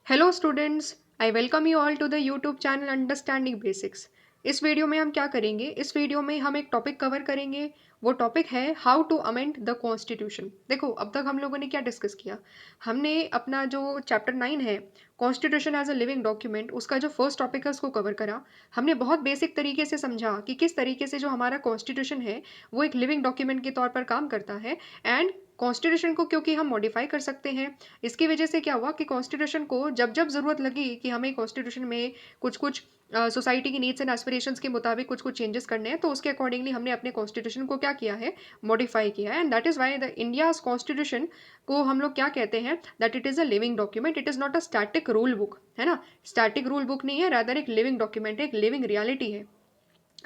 Hello students, I welcome you all to the YouTube channel understanding basics. इस video में हम क्या करेंगे? इस वीडियो में हम एक टॉपिक कवर करेंगे। वो टॉपिक है how to amend the constitution. देखो, अब तक हम लोगों ने क्या डिस्कस किया? हमने अपना जो चैप्टर 9 है, constitution as a living document, उसका जो फर्स्ट टॉपिक है उसको कवर करा। हमने बहुत बेसिक तरीके से समझा कि किस तरीके से जो हमारा कॉन्स्टिट्यूशन है वो एक लिविंग डॉक्यूमेंट के तौर पर काम करता है। एंड कॉन्स्टिट्यूशन को क्योंकि हम मॉडिफाई कर सकते हैं, इसकी वजह से क्या हुआ कि कॉन्स्टिट्यूशन को जब जब ज़रूरत लगी कि हमें कॉन्स्टिट्यूशन में कुछ कुछ सोसाइटी की नीड्स एंड एस्पिरेशंस के मुताबिक कुछ कुछ चेंजेस करने हैं, तो उसके अकॉर्डिंगली हमने अपने कॉन्स्टिट्यूशन को क्या किया है, मॉडिफाई किया है। And that is why the India's constitution को हम लोग क्या कहते हैं, that it is a living document. It is not a static rule book, है ना। स्टैटिक रूल बुक नहीं है, रादर एक लिविंग डॉक्यूमेंट है, एक लिविंग रियलिटी है।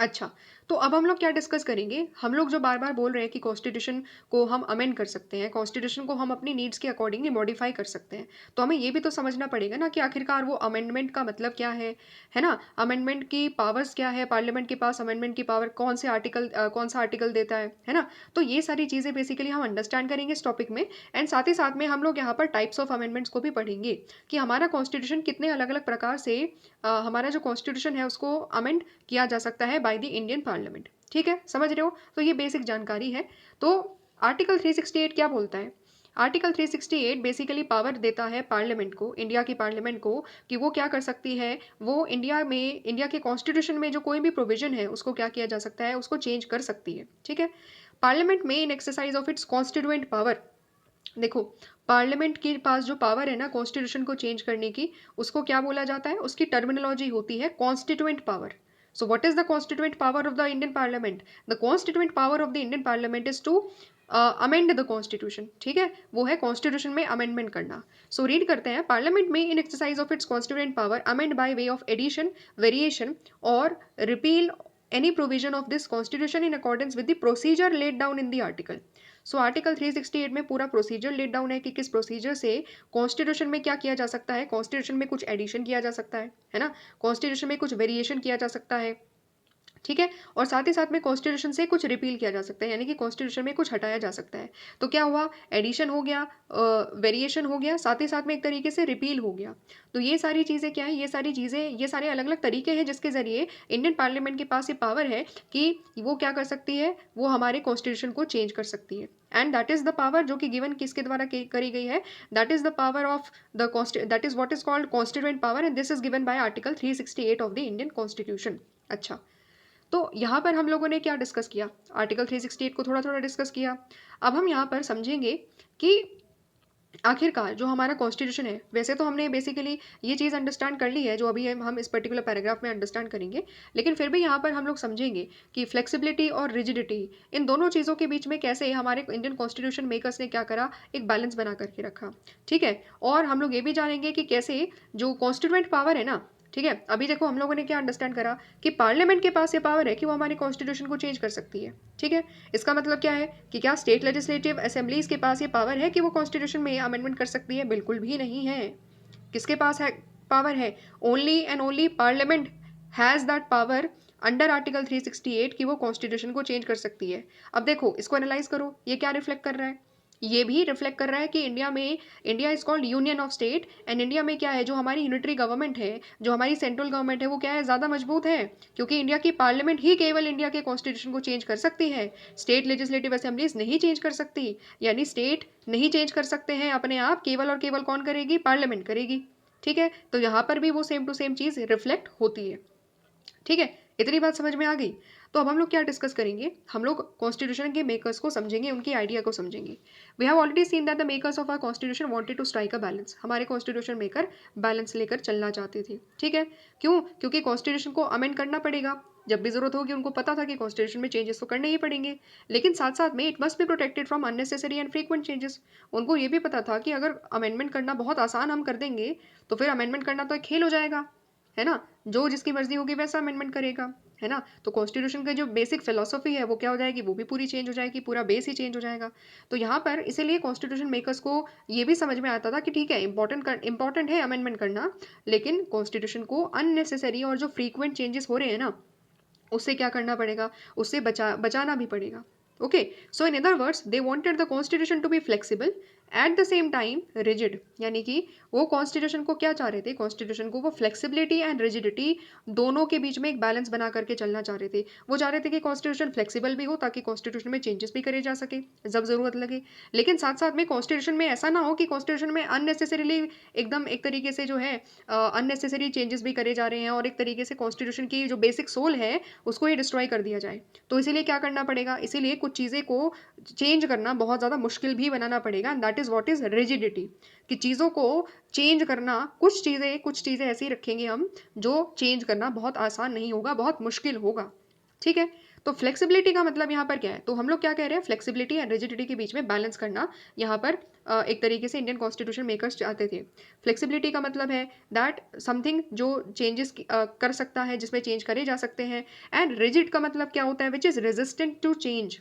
अच्छा, तो अब हम लोग क्या डिस्कस करेंगे? हम लोग जो बार-बार बोल रहे हैं कि कॉन्स्टिट्यूशन को हम अमेंड कर सकते हैं, कॉन्स्टिट्यूशन को हम अपनी नीड्स के अकॉर्डिंगली मॉडिफाई कर सकते हैं। तो हमें ये भी तो समझना पड़ेगा ना कि आखिरकार वो अमेंडमेंट का मतलब क्या है ना? अमेंडमेंट की पावर्स क्या है? पार्लियामेंट के पास अमेंडमेंट की पावर कौन-सा आर्टिकल देता है ना? तो ये सारी चीज़ें बेसिकली हम अंडरस्टैंड करेंगे इस टॉपिक में। एंड साथ ही साथ में हम लोग यहाँ पर टाइप्स ऑफ अमेंडमेंट्स को भी पढ़ेंगे कि हमारा कॉन्स्टिट्यूशन कितने अलग-अलग प्रकार से हमारा जो कॉन्स्टिट्यूशन है उसको अमेंड किया जा सकता है बाय द इंडियन पार्लियामेंट। ठीक है, समझ रहे हो? तो ये बेसिक जानकारी है। तो आर्टिकल 368 क्या बोलता है? आर्टिकल 368 बेसिकली पावर देता है पार्लियामेंट को, इंडिया की पार्लियामेंट को, कि वो क्या कर सकती है, वो इंडिया के कॉन्स्टिट्यूशन में जो कोई भी प्रोविजन है उसको क्या किया जा सकता है, उसको चेंज कर सकती है। ठीक है। पार्लियामेंट में in exercise of its constituent power, देखो, पार्लियामेंट के पास जो पावर है ना कॉन्स्टिट्यूशन को चेंज करने की, उसको क्या बोला जाता है? उसकी टर्मिनोलॉजी होती है constituent power. So what is the constituent power of the Indian parliament? The constituent power of the Indian parliament is to amend the constitution. ठीक है, वो है कॉन्स्टिट्यूशन में अमेंडमेंट करना। सो रीड करते हैं, पार्लियामेंट में in exercise of its constituent power amend by way of addition, variation और repeal any provision of this constitution in accordance with the procedure laid down in the article. So article 368 में पूरा procedure let down है कि किस procedure से constitution में क्या किया जा सकता है। कॉन्स्टिट्यूशन में कुछ एडिशन किया जा सकता है ना। कॉन्स्टिट्यूशन में कुछ वेरिएशन किया जा सकता है। ठीक है। और साथ ही साथ में कॉन्स्टिट्यूशन से कुछ रिपील किया जा सकता है, यानी कि कॉन्स्टिट्यूशन में कुछ हटाया जा सकता है। तो क्या हुआ? एडिशन हो गया, वेरिएशन हो गया, साथ ही साथ में एक तरीके से रिपील हो गया। तो ये सारी चीज़ें क्या है? ये सारी चीज़ें, ये सारे अलग अलग तरीके हैं जिसके ज़रिए इंडियन पार्लियामेंट के पास ये पावर है कि वो क्या कर सकती है, वो हमारे कॉन्स्टिट्यूशन को चेंज कर सकती है। And that is the power जो कि गिवन किसके द्वारा करी गई है? That is the power of the that is what is called constituent power, and this is given by article 368 of the Indian constitution. अच्छा, तो यहाँ पर हम लोगों ने क्या डिस्कस किया? आर्टिकल 368 को थोड़ा थोड़ा डिस्कस किया। अब हम यहाँ पर समझेंगे कि आखिरकार जो हमारा कॉन्स्टिट्यूशन है, वैसे तो हमने बेसिकली ये चीज़ अंडरस्टैंड कर ली है जो अभी हम इस पर्टिकुलर पैराग्राफ में अंडरस्टैंड करेंगे, लेकिन फिर भी यहाँ पर हम लोग समझेंगे कि फ्लेक्सिबिलिटी और रिजिडिटी, इन दोनों चीज़ों के बीच में कैसे हमारे इंडियन कॉन्स्टिट्यूशन मेकर्स ने क्या करा, एक बैलेंस बना करके रखा। ठीक है। और हम लोग ये भी जानेंगे कि कैसे जो कॉन्स्टिट्यूएंट पावर है ना, ठीक है, अभी देखो हम लोगों ने क्या अंडरस्टैंड करा कि पार्लियामेंट के पास ये पावर है कि वो हमारी कॉन्स्टिट्यूशन को चेंज कर सकती है। ठीक है। इसका मतलब क्या है कि क्या स्टेट लेजिस्लेटिव असेंबलीज के पास ये पावर है कि वो कॉन्स्टिट्यूशन में अमेंडमेंट कर सकती है? बिल्कुल भी नहीं है। किसके पास है पावर है? Only and only parliament has that power under article 368 कि वो कॉन्स्टिट्यूशन को चेंज कर सकती है। अब देखो, इसको एनालाइज करो, ये क्या रिफ्लेक्ट कर रहा है? ये भी रिफ्लेक्ट कर रहा है कि India is called union of state, and India में क्या है, जो हमारी यूनिटरी गवर्नमेंट है, जो हमारी सेंट्रल गवर्नमेंट है, वो क्या है, ज़्यादा मजबूत है, क्योंकि इंडिया की पार्लियामेंट ही केवल इंडिया के कॉन्स्टिट्यूशन को चेंज कर सकती है। स्टेट लेजिस्लेटिव असेंबलीज नहीं चेंज कर सकती, यानी स्टेट नहीं चेंज कर सकते हैं अपने आप, केवल और केवल कौन करेगी? पार्लियामेंट करेगी। ठीक है। तो यहाँ पर भी वो सेम टू सेम चीज़ रिफ्लेक्ट होती है। ठीक है, इतनी बात समझ में आ गई? तो अब हम लोग क्या डिस्कस करेंगे? हम लोग कॉन्स्टिट्यूशन के मेकर्स को समझेंगे, उनकी आइडिया को समझेंगे। We have already seen that the makers of our constitution wanted to strike a balance. हमारे कॉन्स्टिट्यूशन मेकर बैलेंस लेकर चलना चाहते थे। ठीक है। क्यों? क्योंकि कॉन्स्टिट्यूशन को अमेंड करना पड़ेगा, जब भी जरूरत होगी। उनको पता था कि कॉन्स्टिट्यूशन में चेंजेस तो करने ही पड़ेंगे, लेकिन साथ साथ में it must be protected from unnecessary and frequent changes. उनको ये भी पता था कि अगर अमेंडमेंट करना बहुत आसान हम कर देंगे, तो फिर अमेंडमेंट करना तो एक खेल हो जाएगा, है ना। जो जिसकी मर्जी होगी वैसा अमेंडमेंट करेगा, है ना। तो कॉन्स्टिट्यूशन का जो बेसिक फिलोसफी है वो क्या हो जाएगी? वो भी पूरी चेंज हो जाएगी, पूरा बेस ही चेंज हो जाएगा। तो यहाँ पर इसीलिए कॉन्स्टिट्यूशन मेकर्स को ये भी समझ में आता था कि ठीक है, इंपॉर्टेंट है अमेंडमेंट करना, लेकिन कॉन्स्टिट्यूशन को अननेसेसरी और जो फ्रीक्वेंट चेंजेस हो रहे हैं ना, उससे क्या करना पड़ेगा? उससे बचाना भी पड़ेगा। Okay, so in other words they wanted the constitution to be flexible at the same time rigid, यानी कि वो कॉन्स्टिट्यूशन को क्या चाह रहे थे, कॉन्स्टिट्यूशन को वो फ्लेक्सिबिलिटी एंड रिजिडिटी दोनों के बीच में एक बैलेंस बना करके चलना चाह रहे थे। वो चाह रहे थे कि कॉन्स्टिट्यूशन फ्लेक्सिबल भी हो ताकि कॉन्स्टिट्यूशन में चेंजेस भी करे जा सके जब ज़रूरत लगे, लेकिन साथ साथ में कॉन्स्टिट्यूशन में ऐसा ना हो कि कॉन्स्टिट्यूशन में अननेसेसरीली एकदम एक तरीके से जो है अननेसेसरी चेंजेस भी करे जा रहे हैं और एक तरीके से कॉन्स्टिट्यूशन की जो बेसिक सोल है उसको ही डिस्ट्रॉय कर दिया जाए। तो इसीलिए क्या करना पड़ेगा, इसीलिए कुछ चीज़ें को चेंज करना बहुत ज़्यादा मुश्किल भी बनाना पड़ेगा, that is what is rigidity, कि चीज़ों को चेंज करना, कुछ चीज़ें ऐसी रखेंगे हम जो चेंज करना बहुत आसान नहीं होगा, बहुत मुश्किल होगा। ठीक है, तो फ्लेक्सिबिलिटी का मतलब यहाँ पर क्या है, तो हम लोग क्या कह रहे हैं, फ्लेक्सिबिलिटी एंड रिजिडिटी के बीच में बैलेंस करना यहाँ पर एक तरीके से इंडियन कॉन्स्टिट्यूशन मेकर्स चाहते थे। फ्लेक्सिबिलिटी का मतलब है दैट समथिंग जो चेंजेस कर सकता है, जिसमें चेंज करे जा सकते हैं, एंड रिजिड का मतलब क्या होता है, which is resistant to change,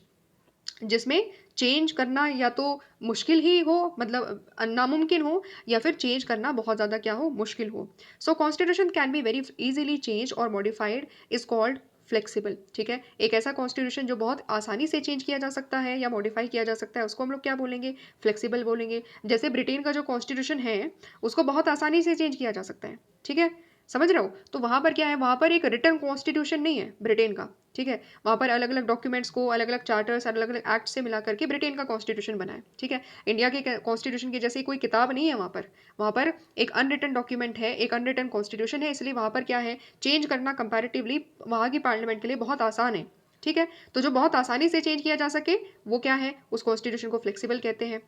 जिसमें चेंज करना या तो मुश्किल ही हो, मतलब नामुमकिन हो, या फिर चेंज करना बहुत ज़्यादा क्या हो, मुश्किल हो। So constitution can be very easily change और मॉडिफाइड, इज कॉल्ड फ्लेक्सिबल। ठीक है, एक ऐसा कॉन्स्टिट्यूशन जो बहुत आसानी से चेंज किया जा सकता है या मॉडिफाई किया जा सकता है उसको हम लोग क्या बोलेंगे, फ्लेक्सिबल बोलेंगे। जैसे ब्रिटेन का जो कॉन्स्टिट्यूशन है उसको बहुत आसानी से चेंज किया जा सकता है। ठीक है, समझ रहे हो, तो वहाँ पर क्या है, वहाँ पर एक रिटर्न कॉन्स्टिट्यूशन नहीं है ब्रिटेन का। ठीक है, वहाँ पर अलग अलग डॉक्यूमेंट्स को, अलग अलग चार्टर्स, अलग अलग एक्ट से मिला करके ब्रिटेन का कॉन्स्टिट्यूशन बना है। ठीक है, इंडिया के कॉन्स्टिट्यूशन की जैसी कोई किताब नहीं है वहाँ पर, वहाँ पर एक अनरिटन डॉक्यूमेंट है, एक अनरिटन कॉन्स्टिट्यूशन है, इसलिए वहाँ पर क्या है, चेंज करना कंपैरेटिवली वहाँ की पार्लियामेंट के लिए बहुत आसान है। ठीक है, तो जो बहुत आसानी से चेंज किया जा सके वो क्या है, उस कॉन्स्टिट्यूशन को फ्लेक्सिबल कहते हैं।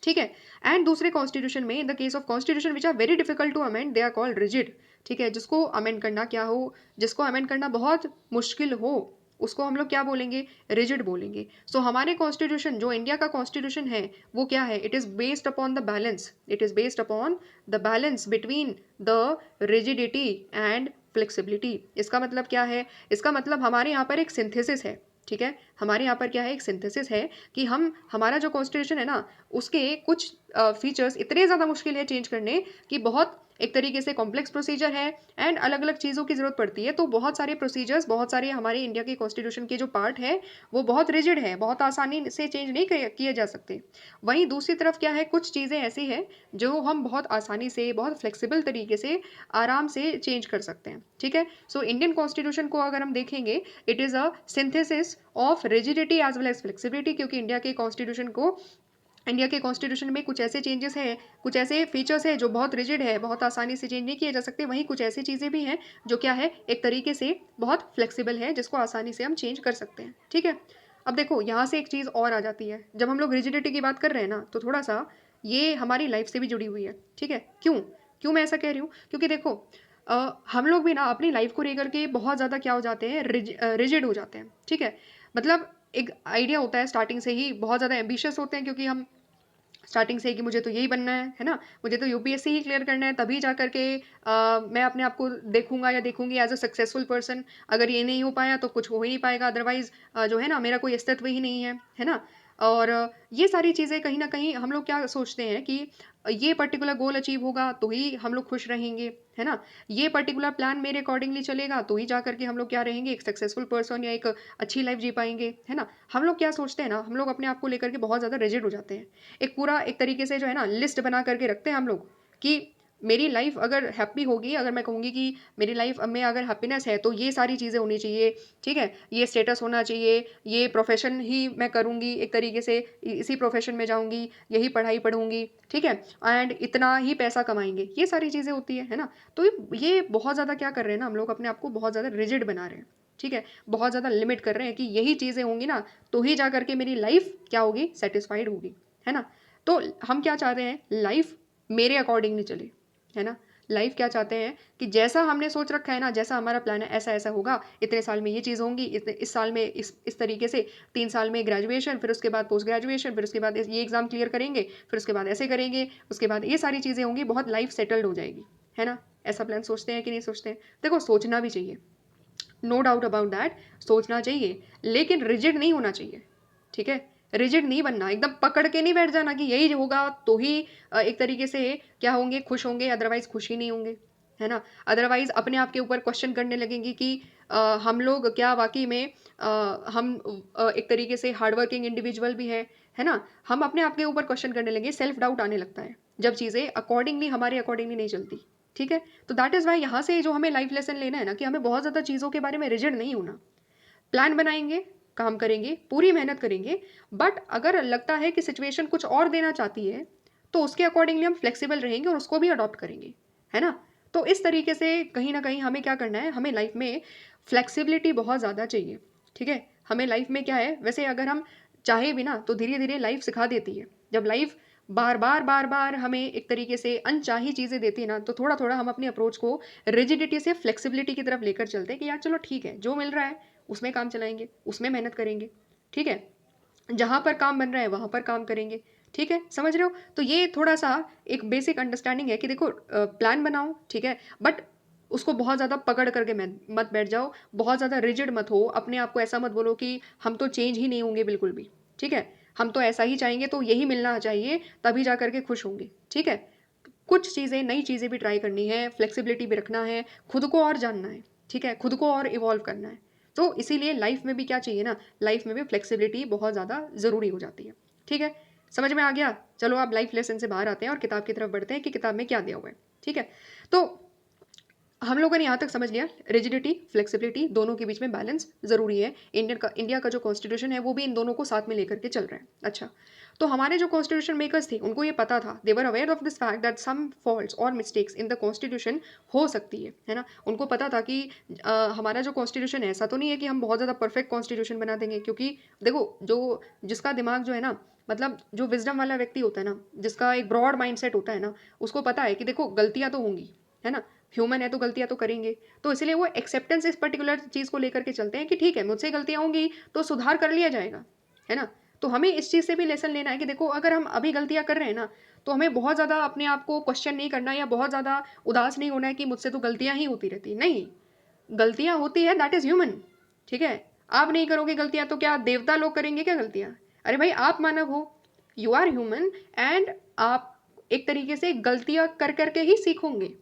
ठीक है, एंड दूसरे कॉन्स्टिट्यूशन में, in the case of constitution which are very difficult to amend, they are called rigid. ठीक है, जिसको अमेंड करना क्या हो, जिसको अमेंड करना बहुत मुश्किल हो, उसको हम लोग क्या बोलेंगे, रिजिड बोलेंगे। सो हमारे कॉन्स्टिट्यूशन, जो इंडिया का कॉन्स्टिट्यूशन है वो क्या है, it is based upon the balance, it is based upon the balance between the rigidity and flexibility. इसका मतलब क्या है, इसका मतलब हमारे यहाँ पर एक सिंथेसिस है। ठीक है, हमारे यहाँ पर क्या है, एक सिंथेसिस है कि हम, हमारा जो कॉन्स्टिट्यूशन है ना, उसके कुछ फीचर्स इतने ज़्यादा मुश्किल है चेंज करने कि बहुत एक तरीके से कॉम्प्लेक्स प्रोसीजर है एंड अलग अलग चीज़ों की ज़रूरत पड़ती है। तो बहुत सारे प्रोसीजर्स, बहुत सारे हमारे इंडिया के कॉन्स्टिट्यूशन के जो पार्ट है वो बहुत रिजिड है, बहुत आसानी से चेंज नहीं किए जा सकते। वहीं दूसरी तरफ क्या है, कुछ चीज़ें ऐसी हैं जो हम बहुत आसानी से, बहुत फ्लेक्सिबल तरीके से, आराम से चेंज कर सकते हैं। ठीक है, सो इंडियन कॉन्स्टिट्यूशन को अगर हम देखेंगे, it is a synthesis of rigidity as well as flexibility, क्योंकि इंडिया के कॉन्स्टिट्यूशन में कुछ ऐसे चेंजेस हैं, कुछ ऐसे फीचर्स हैं जो बहुत रिजिड है, बहुत आसानी से चेंज नहीं किए जा सकते, वहीं कुछ ऐसी चीज़ें भी हैं जो क्या है, एक तरीके से बहुत फ्लेक्सिबल है, जिसको आसानी से हम चेंज कर सकते हैं। ठीक है, अब देखो यहाँ से एक चीज़ और आ जाती है, जब हम लोग रिजिडिटी की बात कर रहे हैं ना, तो थोड़ा सा ये हमारी लाइफ से भी जुड़ी हुई है। ठीक है, क्यों, क्यों मैं ऐसा कह रही हूँ, क्योंकि देखो हम लोग भी ना अपनी लाइफ को लेकर के बहुत ज़्यादा क्या हो जाते हैं, रिजिड हो जाते हैं। ठीक है, मतलब एक आइडिया होता है स्टार्टिंग से ही, बहुत ज़्यादा एम्बिशियस होते हैं, क्योंकि हम स्टार्टिंग से ही कि मुझे तो यही बनना है ना, मुझे तो यूपीएससी ही क्लियर करना है, तभी जा करके मैं अपने आप को देखूंगा या देखूंगी एज अ सक्सेसफुल पर्सन। अगर ये नहीं हो पाया तो कुछ हो ही नहीं पाएगा, अदरवाइज जो है ना, मेरा कोई अस्तित्व ही नहीं है ना। और ये सारी चीज़ें कहीं ना कहीं हम लोग क्या सोचते हैं कि ये पर्टिकुलर गोल अचीव होगा तो ही हम लोग खुश रहेंगे, है ना, ये पर्टिकुलर प्लान मेरे अकॉर्डिंगली चलेगा तो ही जा करके हम लोग क्या रहेंगे, एक सक्सेसफुल पर्सन या एक अच्छी लाइफ जी पाएंगे, है ना। हम लोग क्या सोचते हैं ना, हम लोग अपने आप को लेकर के बहुत ज़्यादा रिजिड हो जाते हैं, एक पूरा एक तरीके से जो है ना लिस्ट बना करके रखते हैं हम लोग कि मेरी लाइफ अगर हैप्पी होगी, अगर मैं कहूँगी कि मेरी लाइफ में अगर हैप्पीनेस है तो ये सारी चीज़ें होनी चाहिए। ठीक है, ये स्टेटस होना चाहिए, ये प्रोफेशन ही मैं करूँगी, एक तरीके से इसी प्रोफेशन में जाऊँगी, यही पढ़ाई पढ़ूंगी। ठीक है, एंड इतना ही पैसा कमाएंगे, ये सारी चीज़ें होती है ना। तो ये बहुत ज़्यादा क्या कर रहे हैं ना, हम लोग अपने आप को बहुत ज़्यादा रिजिड बना रहे हैं। ठीक है, बहुत ज़्यादा लिमिट कर रहे हैं कि यही चीज़ें होंगी ना तो ही जा करके मेरी लाइफ क्या होगी, सेटिस्फाइड होगी, है ना। तो हम क्या चाहते हैं, लाइफ मेरे अकॉर्डिंग नहीं चले, है ना। लाइफ क्या चाहते हैं कि जैसा हमने सोच रखा है ना, जैसा हमारा प्लान है ऐसा ऐसा होगा, इतने साल में ये चीज़ होंगी, इस साल में इस तरीके से, 3 साल में ग्रेजुएशन, फिर उसके बाद पोस्ट ग्रेजुएशन, फिर उसके बाद ये एग्ज़ाम क्लियर करेंगे, फिर उसके बाद ऐसे करेंगे, उसके बाद ये सारी चीज़ें होंगी, बहुत लाइफ सेटल्ड हो जाएगी, है ना। ऐसा प्लान सोचते हैं कि नहीं सोचते हैं, देखो सोचना भी चाहिए, नो डाउट अबाउट दैट, सोचना चाहिए, लेकिन रिजिड नहीं होना चाहिए। ठीक है, रिजिड नहीं बनना, एकदम पकड़ के नहीं बैठ जाना कि यही होगा तो ही एक तरीके से क्या होंगे, खुश होंगे, अदरवाइज खुश ही नहीं होंगे, है ना। अदरवाइज अपने आप के ऊपर क्वेश्चन करने लगेंगे कि हम लोग क्या वाकई में हम एक तरीके से हार्ड वर्किंग इंडिविजुअल भी है ना? हम अपने आप के ऊपर क्वेश्चन करने लगे, सेल्फ डाउट आने लगता है जब चीज़ें अकॉर्डिंगली हमारे अकॉर्डिंगली नहीं चलती, ठीक है? तो दैट इज़ वाई यहाँ से जो हमें लाइफ लेसन लेना है ना, कि हमें बहुत ज़्यादा चीज़ों के बारे में रिजिड नहीं होना। प्लान बनाएंगे, काम करेंगे, पूरी मेहनत करेंगे, बट अगर लगता है कि सिचुएशन कुछ और देना चाहती है, तो उसके अकॉर्डिंगली हम फ्लेक्सिबल रहेंगे और उसको भी अडॉप्ट करेंगे, है ना? तो इस तरीके से कहीं ना कहीं हमें क्या करना है, हमें लाइफ में फ्लेक्सिबिलिटी बहुत ज़्यादा चाहिए, ठीक है? हमें लाइफ में क्या है, वैसे अगर हम चाहे भी ना, तो धीरे धीरे लाइफ सिखा देती है। जब लाइफ बार बार हमें एक तरीके से अनचाही चीज़ें देती है ना, तो थोड़ा थोड़ा हम अपनी अप्रोच को रिजिडिटी से फ्लेक्सिबिलिटी की तरफ लेकर चलते हैं कि यार चलो ठीक है, जो मिल रहा है उसमें काम चलाएंगे, उसमें मेहनत करेंगे, ठीक है? जहाँ पर काम बन रहा है वहाँ पर काम करेंगे, ठीक है? समझ रहे हो? तो ये थोड़ा सा एक बेसिक अंडरस्टैंडिंग है कि देखो प्लान बनाओ, ठीक है? बट उसको बहुत ज़्यादा पकड़ करके मत बैठ जाओ, बहुत ज़्यादा रिजिड मत हो, अपने आप को ऐसा मत बोलो कि हम तो चेंज ही नहीं होंगे बिल्कुल भी, ठीक है? हम तो ऐसा ही चाहेंगे, तो यही मिलना चाहिए, तभी जा करके खुश होंगे, ठीक है? कुछ चीज़ें, नई चीज़ें भी ट्राई करनी है, फ्लेक्सिबिलिटी भी रखना है, खुद को और जानना है, ठीक है? खुद को और इवॉल्व करना है। तो इसीलिए लाइफ में भी क्या चाहिए ना, लाइफ में भी फ्लेक्सिबिलिटी बहुत ज़्यादा ज़रूरी हो जाती है, ठीक है? समझ में आ गया? चलो आप लाइफ लेसन से बाहर आते हैं और किताब की तरफ बढ़ते हैं कि किताब में क्या दिया हुआ है, ठीक है? तो हम लोगों ने यहाँ तक समझ लिया, रिजिडिटी, फ्लेक्सिबिलिटी दोनों के बीच में बैलेंस ज़रूरी है। इंडिया का जो कॉन्स्टिट्यूशन है वो भी इन दोनों को साथ में लेकर के चल रहा है। अच्छा, तो हमारे जो कॉन्स्टिट्यूशन मेकर्स थे उनको ये पता था, they were aware of this fact that some faults और मिस्टेक्स इन द कॉन्स्टिट्यूशन हो सकती है ना? उनको पता था कि हमारा जो कॉन्स्टिट्यूशन है ऐसा तो नहीं है कि हम बहुत ज़्यादा परफेक्ट कॉन्स्टिट्यूशन बना देंगे, क्योंकि देखो जो जिसका दिमाग जो है ना, मतलब जो विजडम वाला व्यक्ति होता है ना, जिसका एक ब्रॉड माइंडसेट होता है ना, उसको पता है कि देखो गलतियाँ तो होंगी, है ना? ह्यूमन है तो गलतियाँ तो करेंगे। तो इसीलिए वो एक्सेप्टेंस इस पर्टिकुलर चीज़ को लेकर के चलते हैं कि ठीक है, मुझसे गलतियाँ होंगी तो सुधार कर लिया जाएगा, है ना? तो हमें इस चीज़ से भी लेसन लेना है कि देखो अगर हम अभी गलतियाँ कर रहे हैं ना, तो हमें बहुत ज़्यादा अपने आप को क्वेश्चन नहीं करना या बहुत ज़्यादा उदास नहीं होना है कि मुझसे तो गलतियाँ ही होती रहती हैं। नहीं, गलतियाँ होती है, दैट इज़ ह्यूमन, ठीक है? आप नहीं करोगे गलतियाँ तो क्या देवता लोग करेंगे क्या गलतियाँ? अरे भाई आप मानव हो, यू आर ह्यूमन एंड आप एक तरीके से गलतियाँ कर करके ही सीखोगे,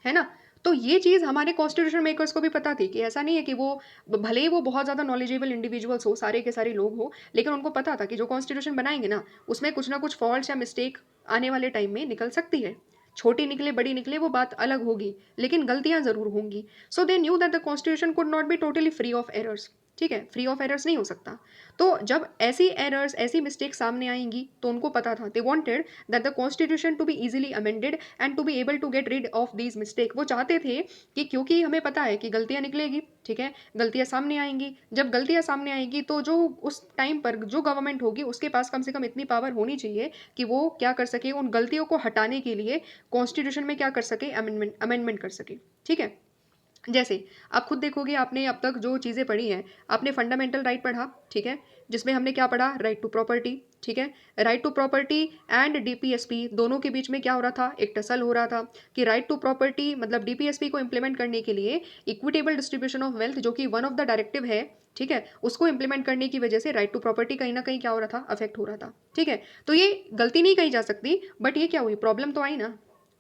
है ना? तो ये चीज़ हमारे कॉन्स्टिट्यूशन मेकर्स को भी पता थी कि ऐसा नहीं है कि वो भले ही वो बहुत ज़्यादा नॉलेजेबल इंडिविजुअल्स हो, सारे के सारे लोग हो, लेकिन उनको पता था कि जो कॉन्स्टिट्यूशन बनाएंगे ना, उसमें कुछ ना कुछ फॉल्ट्स या मिस्टेक आने वाले टाइम में निकल सकती है। छोटी निकले बड़ी निकले वो बात अलग होगी, लेकिन गलतियां ज़रूर होंगी। So they knew that the constitution could not be totally free of errors, ठीक है? फ्री ऑफ एरर्स नहीं हो सकता। तो जब ऐसी एरर्स, ऐसी मिस्टेक सामने आएंगी, तो उनको पता था, they wanted that the constitution to be easily amended and to be able to get rid of these mistake. वो चाहते थे कि क्योंकि हमें पता है कि गलतियां निकलेगी, ठीक है, गलतियां सामने आएंगी, जब गलतियां सामने आएंगी तो जो उस टाइम पर जो गवर्नमेंट होगी उसके पास कम से कम इतनी पावर होनी चाहिए कि वो क्या कर सके, उन गलतियों को हटाने के लिए कॉन्स्टिट्यूशन में क्या कर सके, अमेंडमेंट कर सके, ठीक है? जैसे आप खुद देखोगे, आपने अब तक जो चीज़ें पढ़ी हैं, आपने फंडामेंटल राइट पढ़ा, ठीक है? जिसमें हमने क्या पढ़ा, राइट टू प्रॉपर्टी, ठीक है? Right to property and DPSP दोनों के बीच में क्या हो रहा था, एक टसल हो रहा था कि राइट टू प्रॉपर्टी मतलब डीपीएसपी को इम्प्लीमेंट करने के लिए इक्विटेबल डिस्ट्रीब्यूशन ऑफ वेल्थ, जो कि वन ऑफ द डायरेक्टिव है, ठीक है, उसको इंप्लीमेंट करने की वजह से राइट टू प्रॉपर्टी कहीं ना कहीं क्या हो रहा था, अफेक्ट हो रहा था, ठीक है? तो ये गलती नहीं कही जा सकती, बट ये क्या हुई, प्रॉब्लम तो आई ना,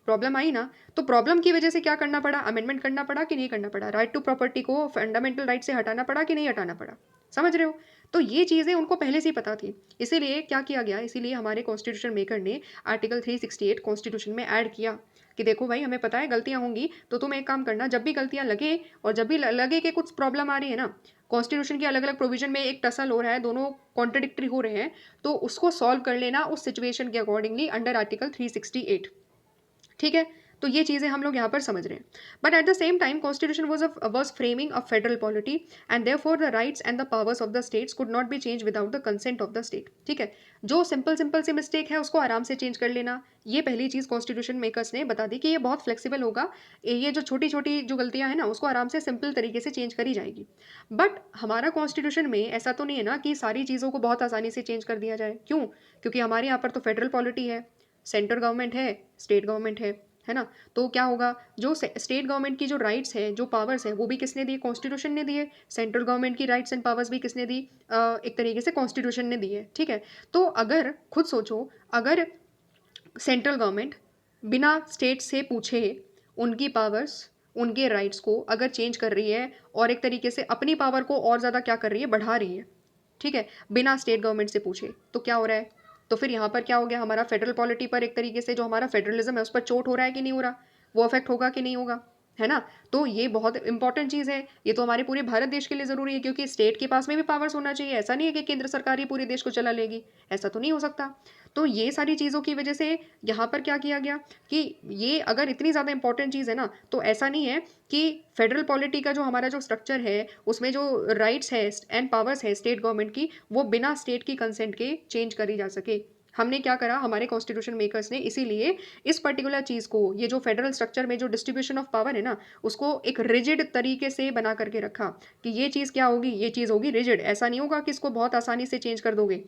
प्रॉब्लम आई ना। तो प्रॉब्लम की वजह से क्या करना पड़ा, अमेंडमेंट करना पड़ा कि नहीं करना पड़ा, राइट टू प्रॉपर्टी को फंडामेंटल राइट से हटाना पड़ा कि नहीं हटाना पड़ा, समझ रहे हो? तो ये चीज़ें उनको पहले से ही पता थी, इसीलिए क्या किया गया, इसीलिए हमारे कॉन्स्टिट्यूशन मेकर ने आर्टिकल 368 कॉन्स्टिट्यूशन में ऐड किया कि देखो भाई हमें पता है गलतियां होंगी, तो तुम एक काम करना, जब भी गलतियां लगे और जब भी लगे कि कुछ प्रॉब्लम आ रही है ना, कॉन्स्टिट्यूशन के अलग अलग प्रोविजन में एक टसल हो रहा है, दोनों कॉन्ट्रडिक्टरी हो रहे हैं, तो उसको सॉल्व कर लेना उस सिचुएशन के अकॉर्डिंगली अंडर आर्टिकल 368, ठीक है? तो ये चीज़ें हम लोग यहाँ पर समझ रहे हैं। But at the same time constitution was framing a federal polity and therefore the rights and the powers of the states could not B change without the consent of the state, ठीक है? जो simple simple सी mistake है उसको आराम से change कर लेना, ये पहली चीज़ कॉन्स्टिट्यूशन मेकर्स ने बता दी कि ये बहुत फ्लेक्सिबल होगा, ये जो छोटी छोटी जो गलतियां हैं ना उसको आराम से सिंपल तरीके से चेंज करी जाएगी। बट हमारा कॉन्स्टिट्यूशन में ऐसा तो नहीं है ना कि सारी चीज़ों को बहुत आसानी से चेंज कर दिया जाए, क्यों? क्योंकि हमारे यहाँ पर तो फेडरल पॉलिटी है, सेंट्रल गवर्नमेंट है, स्टेट गवर्नमेंट है ना? तो क्या होगा, जो स्टेट गवर्नमेंट की जो राइट्स है, जो पावर्स है, वो भी किसने दिए, कॉन्स्टिट्यूशन ने दिए। सेंट्रल गवर्नमेंट की राइट्स एंड पावर्स भी किसने दी, एक तरीके से कॉन्स्टिट्यूशन ने दी है, ठीक है? तो अगर खुद सोचो, अगर सेंट्रल गवर्नमेंट बिना स्टेट से पूछे उनकी पावर्स, उनके राइट्स को अगर चेंज कर रही है और एक तरीके से अपनी पावर को और ज़्यादा क्या कर रही है, बढ़ा रही है, ठीक है, बिना स्टेट गवर्नमेंट से पूछे। तो क्या हो रहा है, तो फिर यहाँ पर क्या हो गया, हमारा फेडरल पॉलिटी पर एक तरीके से जो हमारा फेडरलिज्म है उस पर चोट हो रहा है कि नहीं हो रहा, वो अफेक्ट होगा कि नहीं होगा, है ना। तो ये बहुत इंपॉर्टेंट चीज़ है, ये तो हमारे पूरे भारत देश के लिए ज़रूरी है, क्योंकि स्टेट के पास में भी पावर्स होना चाहिए। ऐसा नहीं है कि केंद्र सरकार ही पूरे देश को चला लेगी, ऐसा तो नहीं हो सकता। तो ये सारी चीज़ों की वजह से यहाँ पर क्या किया गया कि ये अगर इतनी ज़्यादा इंपॉर्टेंट चीज़ है ना, तो ऐसा नहीं है कि फेडरल पॉलिटी का जो हमारा जो स्ट्रक्चर है उसमें जो राइट्स है एंड पावर्स है स्टेट गवर्नमेंट की, वो बिना स्टेट की कंसेंट के चेंज करी जा सके। हमने क्या करा, हमारे कॉन्स्टिट्यूशन मेकर्स ने इसीलिए इस पर्टिकुलर चीज़ को, ये जो फेडरल स्ट्रक्चर में जो डिस्ट्रीब्यूशन ऑफ पावर है ना, उसको एक रिजिड तरीके से बना करके रखा कि ये चीज़ क्या होगी, ये चीज़ होगी रिजिड। ऐसा नहीं होगा कि इसको बहुत आसानी से चेंज कर दोगे,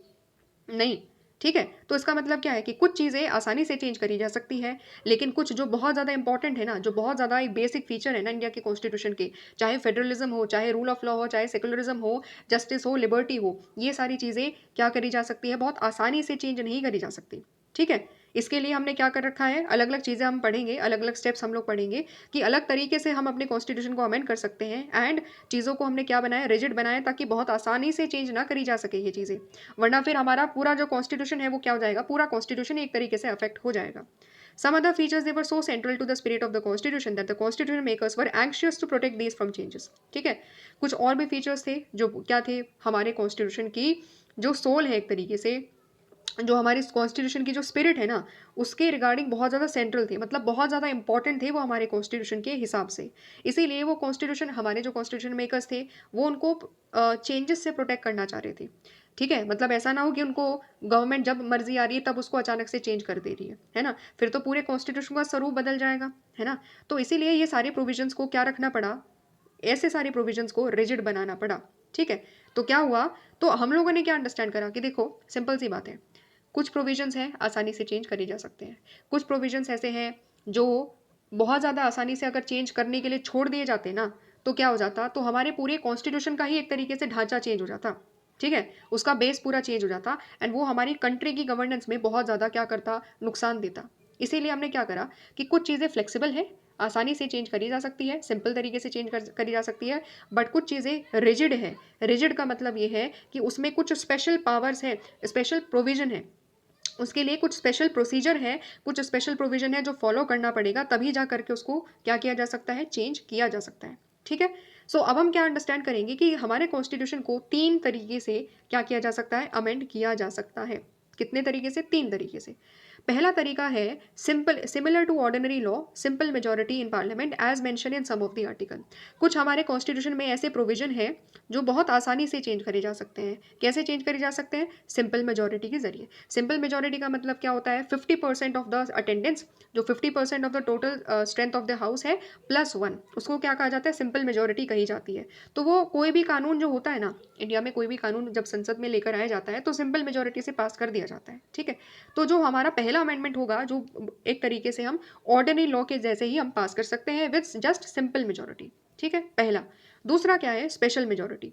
नहीं। ठीक है, तो इसका मतलब क्या है कि कुछ चीज़ें आसानी से चेंज करी जा सकती है, लेकिन कुछ जो बहुत ज़्यादा इंपॉर्टेंट है ना, जो बहुत ज़्यादा एक बेसिक फीचर है ना इंडिया के कॉन्स्टिट्यूशन के, चाहे फेडरलिज्म हो, चाहे रूल ऑफ लॉ हो, चाहे सेकुलरिज्म हो, जस्टिस हो, लिबर्टी हो, ये सारी चीज़ें क्या करी जा सकती है, बहुत आसानी से चेंज नहीं करी जा सकती। ठीक है, इसके लिए हमने क्या कर रखा है, अलग अलग चीज़ें हम पढ़ेंगे, अलग अलग स्टेप्स हम लोग पढ़ेंगे कि अलग तरीके से हम अपने कॉन्स्टिट्यूशन को अमेंड कर सकते हैं। एंड चीज़ों को हमने क्या बनाया, रिजिड बनाया, ताकि बहुत आसानी से चेंज ना करी जा सके ये चीज़ें, वरना फिर हमारा पूरा जो कॉन्स्टिट्यूशन है वो क्या हो जाएगा, पूरा कॉन्स्टिट्यूशन एक तरीके से अफेक्ट हो जाएगा। Some other features they were so central to the spirit of the constitution that the constitution makers were anxious to protect these from changes। ठीक है, कुछ और भी फीचर्स थे जो क्या थे, हमारे कॉन्स्टिट्यूशन की जो सोल है एक तरीके से, जो हमारी कॉन्स्टिट्यूशन की जो स्पिरिट है ना, उसके रिगार्डिंग बहुत ज़्यादा सेंट्रल थे, मतलब बहुत ज़्यादा इंपॉर्टेंट थे वो हमारे कॉन्स्टिट्यूशन के हिसाब से। इसीलिए वो कॉन्स्टिट्यूशन, हमारे जो कॉन्स्टिट्यूशन मेकर्स थे, वो उनको चेंजेस से प्रोटेक्ट करना चाह रहे थे। ठीक है, मतलब ऐसा ना हो कि उनको गवर्नमेंट जब मर्जी आ रही है तब उसको अचानक से चेंज कर दे रही है ना, फिर तो पूरे कॉन्स्टिट्यूशन का स्वरूप बदल जाएगा, है ना। तो इसीलिए ये सारे प्रोविजंस को क्या रखना पड़ा, ऐसे सारे प्रोविजंस को रिजिड बनाना पड़ा। ठीक है, तो क्या हुआ, तो हम लोगों ने क्या अंडरस्टैंड करा कि देखो सिंपल सी बात है, कुछ प्रोविजंस हैं आसानी से चेंज करे जा सकते हैं, कुछ प्रोविजंस ऐसे हैं जो बहुत ज़्यादा आसानी से अगर चेंज करने के लिए छोड़ दिए जाते ना, तो क्या हो जाता, तो हमारे पूरे कॉन्स्टिट्यूशन का ही एक तरीके से ढांचा चेंज हो जाता। ठीक है, उसका बेस पूरा चेंज हो जाता, एंड वो हमारी कंट्री की गवर्नेंस में बहुत ज़्यादा क्या करता, नुकसान देता। इसीलिए हमने क्या करा कि कुछ चीज़ें फ्लेक्सिबल है, आसानी से चेंज करी जा सकती है, सिंपल तरीके से चेंज करी जा सकती है, बट कुछ चीज़ें रिजिड है। रिजिड का मतलब ये है कि उसमें कुछ स्पेशल पावर्स है, स्पेशल प्रोविजन है, उसके लिए कुछ स्पेशल प्रोसीजर है, कुछ स्पेशल प्रोविजन है जो फॉलो करना पड़ेगा, तभी जा करके उसको क्या किया जा सकता है, चेंज किया जा सकता है। ठीक है, सो अब हम क्या अंडरस्टैंड करेंगे कि हमारे कॉन्स्टिट्यूशन को 3 तरीके से क्या किया जा सकता है, अमेंड किया जा सकता है। कितने तरीके से, 3 तरीके से। पहला तरीका है simple, similar to ordinary law, simple majority in parliament as mention in some of the article. कुछ हमारे कॉन्स्टिट्यूशन में ऐसे प्रोविजन है जो बहुत आसानी से चेंज करे जा सकते हैं। कैसे चेंज करे जा सकते हैं, सिंपल मेजोरिटी के जरिए। सिंपल मेजोरिटी का मतलब क्या होता है, 50% ऑफ द अटेंडेंस, जो 50% of the total strength of the house है, +1, उसको क्या कहा जाता है, सिंपल मेजोरिटी कही जाती है। तो वो कोई भी कानून जो होता है ना, इंडिया में कोई भी कानून जब संसद में लेकर आया जाता है तो सिंपल मेजोरिटी से पास कर दिया जाता है। ठीक है, तो जो हमारा पहला अमेंडमेंट होगा, जो एक तरीके से हम ऑर्डिनरी लॉ के जैसे ही हम पास कर सकते हैं विद जस्ट सिंपल मेजोरिटी। ठीक है, पहला। दूसरा क्या है, स्पेशल मेजोरिटी।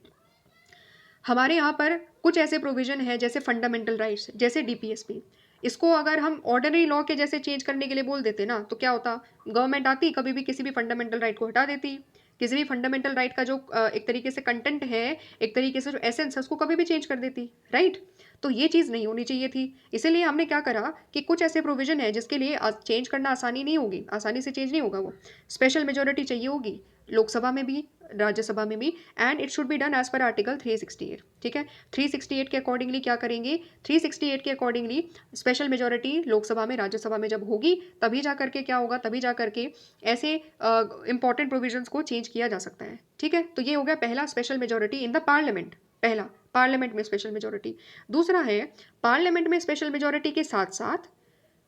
हमारे यहाँ पर कुछ ऐसे प्रोविजन है जैसे फंडामेंटल राइट्स, जैसे डीपीएसपी, इसको अगर हम ऑर्डिनरी लॉ के जैसे चेंज करने के लिए बोल देते ना, तो क्या होता, गवर्नमेंट आती कभी भी किसी भी फंडामेंटल राइट को हटा देती, किसी भी फंडामेंटल राइट का जो एक तरीके से कंटेंट है, एक तरीके से जो एसेंस है, उसको कभी भी चेंज कर देती, राइट। तो ये चीज़ नहीं होनी चाहिए थी। इसीलिए हमने क्या करा कि कुछ ऐसे प्रोविजन है जिसके लिए चेंज करना आसानी नहीं होगी, आसानी से चेंज नहीं होगा, वो स्पेशल मेजोरिटी चाहिए होगी, लोकसभा में भी, राज्यसभा में भी, and it should be done as per article 368। ठीक है, 368 के अकॉर्डिंगली क्या करेंगे, 368 के अकॉर्डिंगली स्पेशल मेजोरिटी लोकसभा में, राज्यसभा में जब होगी, तभी जा करके क्या होगा, तभी जा करके ऐसे इंपॉर्टेंट प्रोविजंस को चेंज किया जा सकता है। ठीक है, तो ये हो गया पहला, special majority in the parliament. पहला, पार्लियामेंट में स्पेशल मेजोरिटी। दूसरा है, पार्लियामेंट में स्पेशल मेजोरिटी के साथ साथ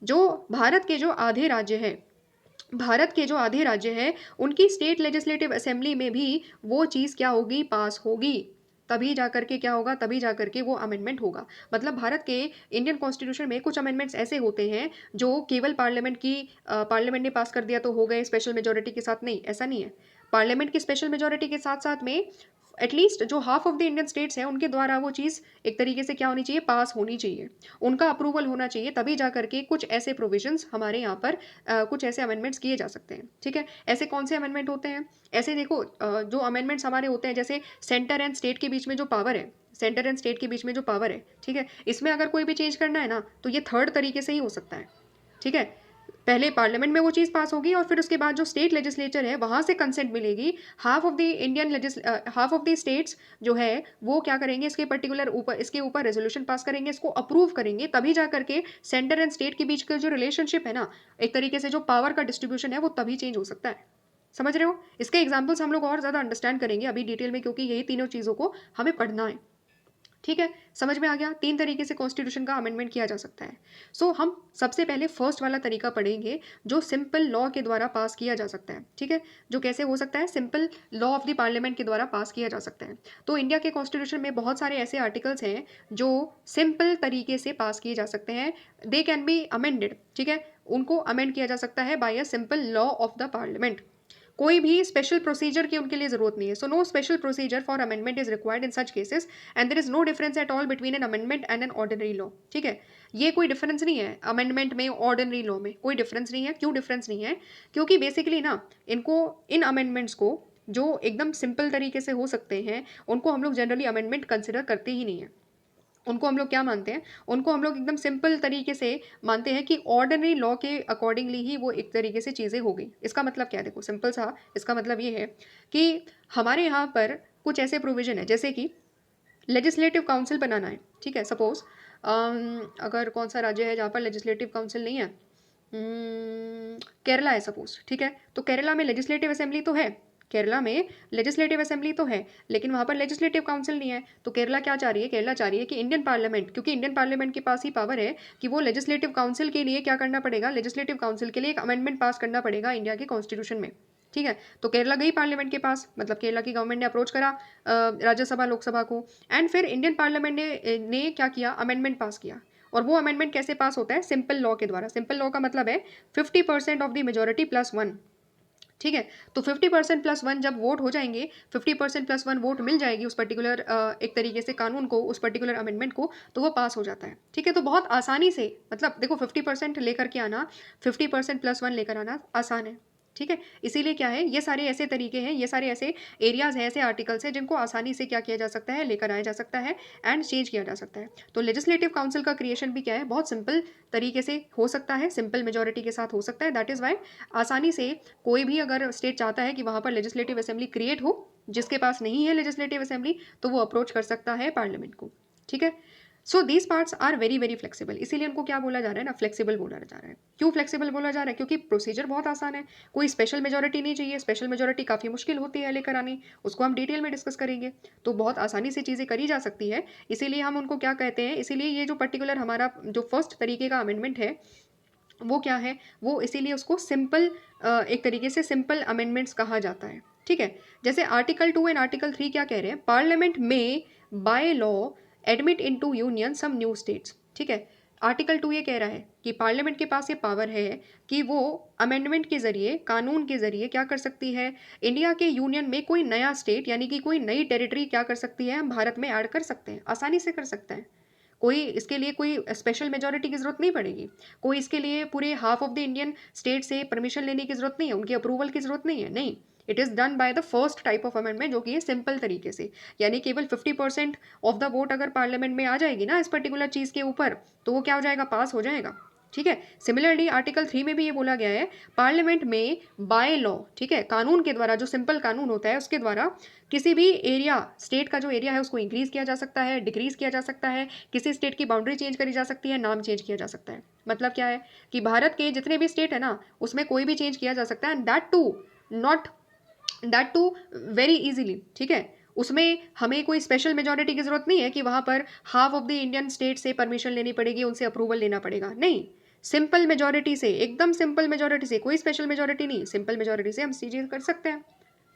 जो भारत के जो आधे राज्य हैं, भारत के जो आधे राज्य हैं, उनकी स्टेट लेजिस्लेटिव असेंबली में भी वो चीज़ क्या होगी, पास होगी, तभी जा करके क्या होगा, तभी जा करके वो अमेंडमेंट होगा। मतलब भारत के इंडियन कॉन्स्टिट्यूशन में कुछ अमेंडमेंट्स ऐसे होते हैं जो केवल पार्लियामेंट ने पास कर दिया तो हो गए स्पेशल मेजोरिटी के साथ, नहीं, ऐसा नहीं है। पार्लियामेंट की स्पेशल मेजोरिटी के साथ साथ में एटलीस्ट जो half of the Indian states हैं उनके द्वारा वो चीज़ एक तरीके से क्या होनी चाहिए, पास होनी चाहिए, उनका अप्रूवल होना चाहिए, तभी जा करके कुछ ऐसे प्रोविजंस हमारे यहाँ पर कुछ ऐसे अमेंडमेंट्स किए जा सकते हैं। ठीक है, ऐसे कौन से अमेंडमेंट होते हैं? ऐसे देखो जो अमेंडमेंट्स हमारे होते हैं, जैसे सेंटर एंड स्टेट के बीच में जो पावर है, सेंटर एंड स्टेट के बीच में जो पावर है, ठीक है, इसमें अगर कोई भी चेंज करना है ना तो ये थर्ड तरीके से ही हो सकता है। ठीक है, पहले पार्लियामेंट में वो चीज़ पास होगी और फिर उसके बाद जो स्टेट लेजिस्लेचर है वहाँ से कंसेंट मिलेगी। हाफ ऑफ द स्टेट्स जो है वो क्या करेंगे, इसके ऊपर रेजोल्यूशन पास करेंगे, इसको अप्रूव करेंगे, तभी जा करके सेंटर एंड स्टेट के बीच का जो रिलेशनशिप है ना, एक तरीके से जो पावर का डिस्ट्रीब्यूशन है वो तभी चेंज हो सकता है। समझ रहे हो? इसके एग्जाम्पल्स हम लोग और ज़्यादा अंडरस्टैंड करेंगे अभी डिटेल में, क्योंकि यही तीनों चीज़ों को हमें पढ़ना है। ठीक है, समझ में आ गया? तीन तरीके से कॉन्स्टिट्यूशन का अमेंडमेंट किया जा सकता है। हम सबसे पहले फर्स्ट वाला तरीका पढ़ेंगे जो सिंपल लॉ के द्वारा पास किया जा सकता है। ठीक है, जो कैसे हो सकता है, simple law of the parliament के द्वारा पास किया जा सकता है। तो इंडिया के कॉन्स्टिट्यूशन में बहुत सारे ऐसे आर्टिकल्स हैं जो सिंपल तरीके से पास किए जा सकते हैं। They can be amended. ठीक है, उनको अमेंड किया जा सकता है by a simple law of the parliament. कोई भी स्पेशल प्रोसीजर की उनके लिए जरूरत नहीं है। So no special procedure for amendment is required in such cases and there is no difference at all between an amendment and an ordinary law. ठीक है, ये कोई डिफरेंस नहीं है अमेंडमेंट में, ऑर्डिनरी लॉ में कोई डिफरेंस नहीं है। क्यों डिफरेंस नहीं है? क्योंकि बेसिकली ना इनको, इन अमेंडमेंट्स को जो एकदम सिंपल तरीके से हो सकते हैं उनको हम लोग जनरली अमेंडमेंट कंसिडर करते ही नहीं है। उनको हम लोग क्या मानते हैं, उनको हम लोग एकदम सिंपल तरीके से मानते हैं कि ऑर्डिनरी लॉ के अकॉर्डिंगली ही वो एक तरीके से चीज़ें हो गई। इसका मतलब क्या है, देखो सिंपल सा इसका मतलब ये है कि हमारे यहाँ पर कुछ ऐसे प्रोविजन है, जैसे कि लेजिस्लेटिव काउंसिल बनाना है। ठीक है, सपोज अगर कौन सा राज्य है जहाँ पर लेजिस्लेटिव काउंसिल नहीं है, केरला है सपोज। ठीक है, तो केरला में लेजिस्लेटिव असेंबली तो है, केरला में लेजिस्लेटिव असेंबली तो है, लेकिन वहाँ पर लेजिस्लेटिव काउंसिल नहीं है। तो केरला क्या चाह रही है, केरला चाह रही है कि इंडियन पार्लियामेंट, क्योंकि इंडियन पार्लियामेंट के पास ही पावर है कि वो लेजिस्लेटिव काउंसिल के लिए क्या करना पड़ेगा, लेजिस्लेटिव काउंसिल के लिए एक अमेंडमेंट पास करना पड़ेगा इंडिया के कॉन्स्टिट्यूशन में। ठीक है, तो केरला गई पार्लियामेंट के पास, मतलब केरला की गवर्नमेंट ने अप्रोच करा राज्यसभा लोकसभा को, एंड फिर इंडियन पार्लियामेंट ने क्या किया, अमेंडमेंट पास किया। और वो अमेंडमेंट कैसे पास होता है, सिंपल लॉ के द्वारा। सिंपल लॉ का मतलब है 50% of the majority plus one. ठीक है, तो 50% प्लस वन जब वोट हो जाएंगे, 50% प्लस वन वोट मिल जाएगी उस पर्टिकुलर एक तरीके से कानून को, उस पर्टिकुलर अमेंडमेंट को, तो वो पास हो जाता है। ठीक है, तो बहुत आसानी से, मतलब देखो 50% लेकर के आना, 50% प्लस वन लेकर आना आसान है। ठीक है, इसीलिए क्या है, ये सारे ऐसे तरीके हैं, ये सारे ऐसे एरियाज हैं, ऐसे आर्टिकल्स हैं जिनको आसानी से क्या किया जा सकता है, लेकर आया जा सकता है एंड चेंज किया जा सकता है। तो लेजिस्लेटिव काउंसिल का क्रिएशन भी क्या है, बहुत सिंपल तरीके से हो सकता है, सिंपल मेजोरिटी के साथ हो सकता है। दैट इज़ वाई आसानी से कोई भी अगर स्टेट चाहता है कि वहाँ पर लेजिस्लेटिव असेंबली क्रिएट हो, जिसके पास नहीं है लेजिस्लेटिव असेंबली, तो वो अप्रोच कर सकता है पार्लियामेंट को। ठीक है, so these parts are very very flexible, इसीलिए उनको क्या बोला जा रहा है ना, फ्लेक्सिबल बोला जा रहा है। क्यों फ्लेक्सिबल बोला जा रहा है? क्योंकि प्रोसीजर बहुत आसान है, कोई स्पेशल मेजोरिटी नहीं चाहिए। स्पेशल मेजोरिटी काफ़ी मुश्किल होती है लेकर आनी, उसको हम डिटेल में डिस्कस करेंगे। तो बहुत आसानी से चीज़ें करी जा सकती है, इसीलिए हम उनको क्या कहते हैं, इसीलिए ये जो पर्टिकुलर हमारा जो फर्स्ट तरीके का अमेंडमेंट है वो क्या है, वो इसीलिए उसको सिंपल एक तरीके से सिंपल अमेंडमेंट्स कहा जाता है। ठीक है, जैसे आर्टिकल 2 एंड आर्टिकल 3 क्या कह रहे हैं, पार्लियामेंट में by law admit into union some new states. ठीक है, आर्टिकल 2 ये कह रहा है कि पार्लियामेंट के पास ये पावर है कि वो अमेंडमेंट के जरिए, कानून के जरिए क्या कर सकती है, इंडिया के यूनियन में कोई नया स्टेट यानी कि कोई नई टेरिटरी क्या कर सकती है, हम भारत में ऐड कर सकते हैं, आसानी से कर सकते हैं। कोई इसके लिए कोई स्पेशल मेजोरिटी की ज़रूरत नहीं पड़ेगी, कोई इसके लिए पूरे half of the Indian state से परमिशन लेने की ज़रूरत नहीं है, उनकी अप्रूवल की ज़रूरत नहीं है, नहीं। It is done by the first type of amendment, जो कि है सिंपल तरीके से, यानी केवल 50% ऑफ द वोट अगर पार्लियामेंट में आ जाएगी ना इस पर्टिकुलर चीज़ के ऊपर, तो वो क्या हो जाएगा, पास हो जाएगा। ठीक है, सिमिलरली आर्टिकल 3 में भी ये बोला गया है, पार्लियामेंट में बाय लॉ, ठीक है, कानून के द्वारा, जो सिंपल कानून होता है उसके द्वारा किसी भी एरिया, स्टेट का जो एरिया है उसको इंक्रीज किया जा सकता है, डिक्रीज किया जा सकता है, किसी स्टेट की बाउंड्री चेंज करी जा सकती है, नाम चेंज किया जा सकता है। मतलब क्या है कि भारत के जितने भी स्टेट है ना उसमें कोई भी चेंज किया जा सकता है, that too not, that too very easily. ठीक है, उसमें हमें कोई स्पेशल मेजोरिटी की जरूरत नहीं है कि वहां पर half of the Indian state से परमिशन लेनी पड़ेगी, उनसे अप्रूवल लेना पड़ेगा, नहीं। सिंपल मेजोरिटी से, एकदम सिंपल मेजोरिटी से, कोई स्पेशल मेजोरिटी नहीं, सिंपल मेजोरिटी से हम चीजें कर सकते हैं।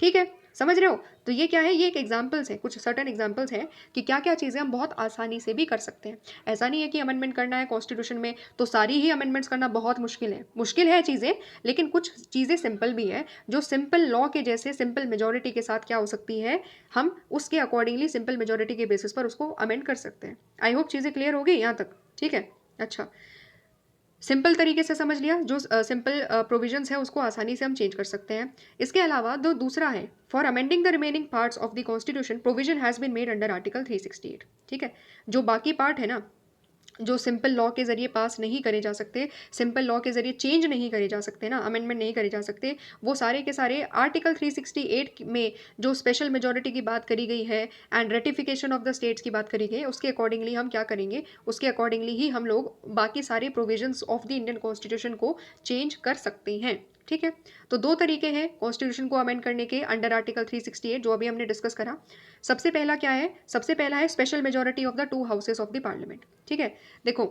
ठीक है, समझ रहे हो? तो ये क्या है, ये एक एग्जाम्पल्स है, कुछ सर्टेन एग्जाम्पल्स हैं कि क्या क्या चीज़ें हम बहुत आसानी से भी कर सकते हैं। ऐसा नहीं है कि अमेंडमेंट करना है कॉन्स्टिट्यूशन में तो सारी ही अमेंडमेंट्स करना बहुत मुश्किल है चीज़ें, लेकिन कुछ चीज़ें सिंपल भी है जो सिंपल लॉ के जैसे सिंपल मेजोरिटी के साथ क्या हो सकती है, हम उसके अकॉर्डिंगली सिंपल मेजोरिटी के बेसिस पर उसको अमेंड कर सकते हैं। आई होप चीज़ें क्लियर हो गई यहाँ तक, ठीक है। अच्छा, सिंपल तरीके से समझ लिया, जो सिंपल प्रोविजंस है उसको आसानी से हम चेंज कर सकते हैं। इसके अलावा दो दूसरा है, for amending the remaining parts of the constitution provision has been made under article 368। ठीक है, जो बाकी पार्ट है ना, जो सिंपल लॉ के जरिए पास नहीं करे जा सकते, सिंपल लॉ के जरिए चेंज नहीं करे जा सकते ना, अमेंडमेंट नहीं करे जा सकते, वो सारे के सारे आर्टिकल 368 में जो स्पेशल मेजोरिटी की बात करी गई है and ratification of the states की बात करी गई है, उसके अकॉर्डिंगली हम क्या करेंगे, उसके अकॉर्डिंगली ही हम लोग बाकी सारे provisions of the Indian constitution को चेंज कर सकते हैं। ठीक है, तो दो तरीके हैं कॉन्स्टिट्यूशन को अमेंड करने के अंडर आर्टिकल 368 जो अभी हमने डिस्कस करा। सबसे पहला क्या है, सबसे पहला है special majority of the two houses of the parliament. ठीक है, देखो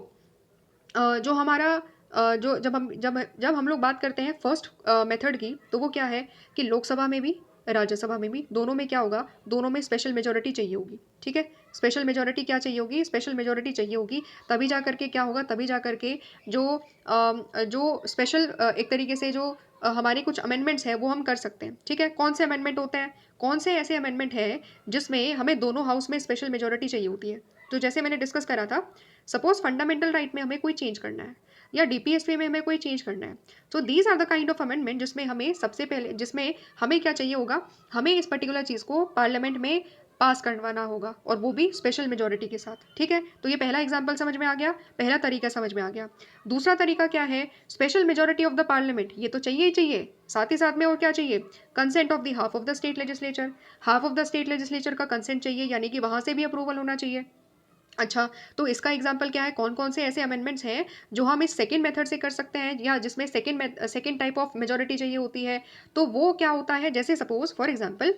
जो हमारा जो जब हम लोग बात करते हैं फर्स्ट मेथड की, तो वो क्या है कि लोकसभा में भी राज्यसभा में भी दोनों में क्या होगा, दोनों में स्पेशल मेजोरिटी चाहिए होगी। ठीक है, स्पेशल मेजोरिटी क्या चाहिए होगी, स्पेशल मेजोरिटी चाहिए होगी, तभी जा करके क्या होगा, तभी जा करके जो स्पेशल एक तरीके से जो हमारे कुछ अमेंडमेंट्स हैं वो हम कर सकते हैं। ठीक है, कौन से अमेंडमेंट होते हैं, कौन से ऐसे अमेंडमेंट है जिसमें हमें दोनों हाउस में स्पेशल मेजोरिटी चाहिए होती है। तो जैसे मैंने डिस्कस करा था, सपोज फंडामेंटल राइट में हमें कोई चेंज करना है या डीपीएसपी में हमें कोई चेंज करना है, तो these are the kind of amendment जिसमें हमें सबसे पहले, जिसमें हमें क्या चाहिए होगा, हमें इस पर्टिकुलर चीज़ को पार्लियामेंट में पास करवाना होगा और वो भी स्पेशल मेजोरिटी के साथ। ठीक है, तो ये पहला एग्जाम्पल समझ में आ गया, पहला तरीका समझ में आ गया। दूसरा तरीका क्या है, special majority of the parliament, ये तो चाहिए ही चाहिए, साथ ही साथ में और क्या चाहिए, consent of the half of the state legislature, half of the state legislature का कंसेंट चाहिए, यानी कि वहां से भी अप्रूवल होना चाहिए। अच्छा, तो इसका एग्जाम्पल क्या है, कौन कौन से ऐसे अमेंडमेंट्स हैं जो हम इस सेकंड मेथड से कर सकते हैं या जिसमें सेकंड टाइप ऑफ मेजोरिटी चाहिए होती है। तो वो क्या होता है, जैसे सपोज फॉर एग्जांपल,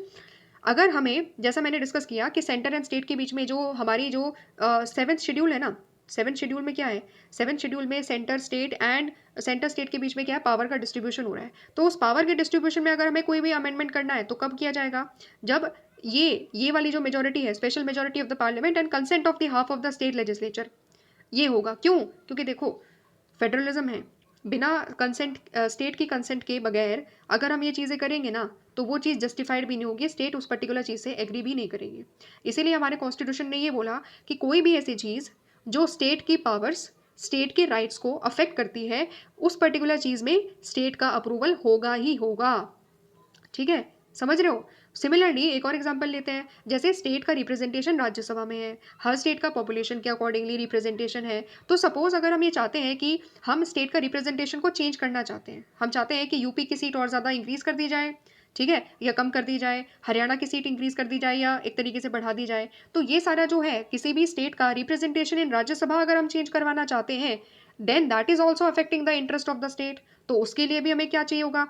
अगर हमें, जैसा मैंने डिस्कस किया कि सेंटर एंड स्टेट के बीच में जो हमारी जो सेवेंथ शेड्यूल है ना, सेवेंथ शेड्यूल में क्या है, सेवेंथ शेड्यूल में सेंटर स्टेट के बीच में क्या है, पावर का डिस्ट्रीब्यूशन हो रहा है। तो उस पावर के डिस्ट्रीब्यूशन में अगर हमें कोई भी अमेंडमेंट करना है तो कब किया जाएगा, जब ये वाली जो मेजोरिटी है, special majority of the parliament and consent of the half of the state legislature, ये होगा। क्यों, क्योंकि देखो फेडरलिज्म है, बिना कंसेंट, स्टेट की कंसेंट के बगैर अगर हम ये चीज़ें करेंगे ना, तो वो चीज़ जस्टिफाइड भी नहीं होगी, स्टेट उस पर्टिकुलर चीज़ से एग्री भी नहीं करेंगे। इसीलिए हमारे कॉन्स्टिट्यूशन ने ये बोला कि कोई भी ऐसी चीज़ जो स्टेट की पावर्स, स्टेट के राइट्स को अफेक्ट करती है, उस पर्टिकुलर चीज़ में स्टेट का अप्रूवल होगा ही होगा। ठीक है, समझ रहे हो। सिमिलरली एक और एग्जांपल लेते हैं, जैसे स्टेट का रिप्रेजेंटेशन राज्यसभा में है, हर स्टेट का पॉपुलेशन के अकॉर्डिंगली रिप्रेजेंटेशन है। तो सपोज अगर हम ये चाहते हैं कि हम स्टेट का रिप्रेजेंटेशन को चेंज करना चाहते हैं, हम चाहते हैं कि यूपी की सीट और ज़्यादा इंक्रीज कर दी जाए, ठीक है, या कम कर दी जाए, हरियाणा की सीट इंक्रीज कर दी जाए या एक तरीके से बढ़ा दी जाए, तो ये सारा जो है किसी भी स्टेट का रिप्रेजेंटेशन इन राज्यसभा अगर हम चेंज करवाना चाहते हैं, then that is also affecting the interest of the state. तो उसके लिए भी हमें क्या चाहिए होगा,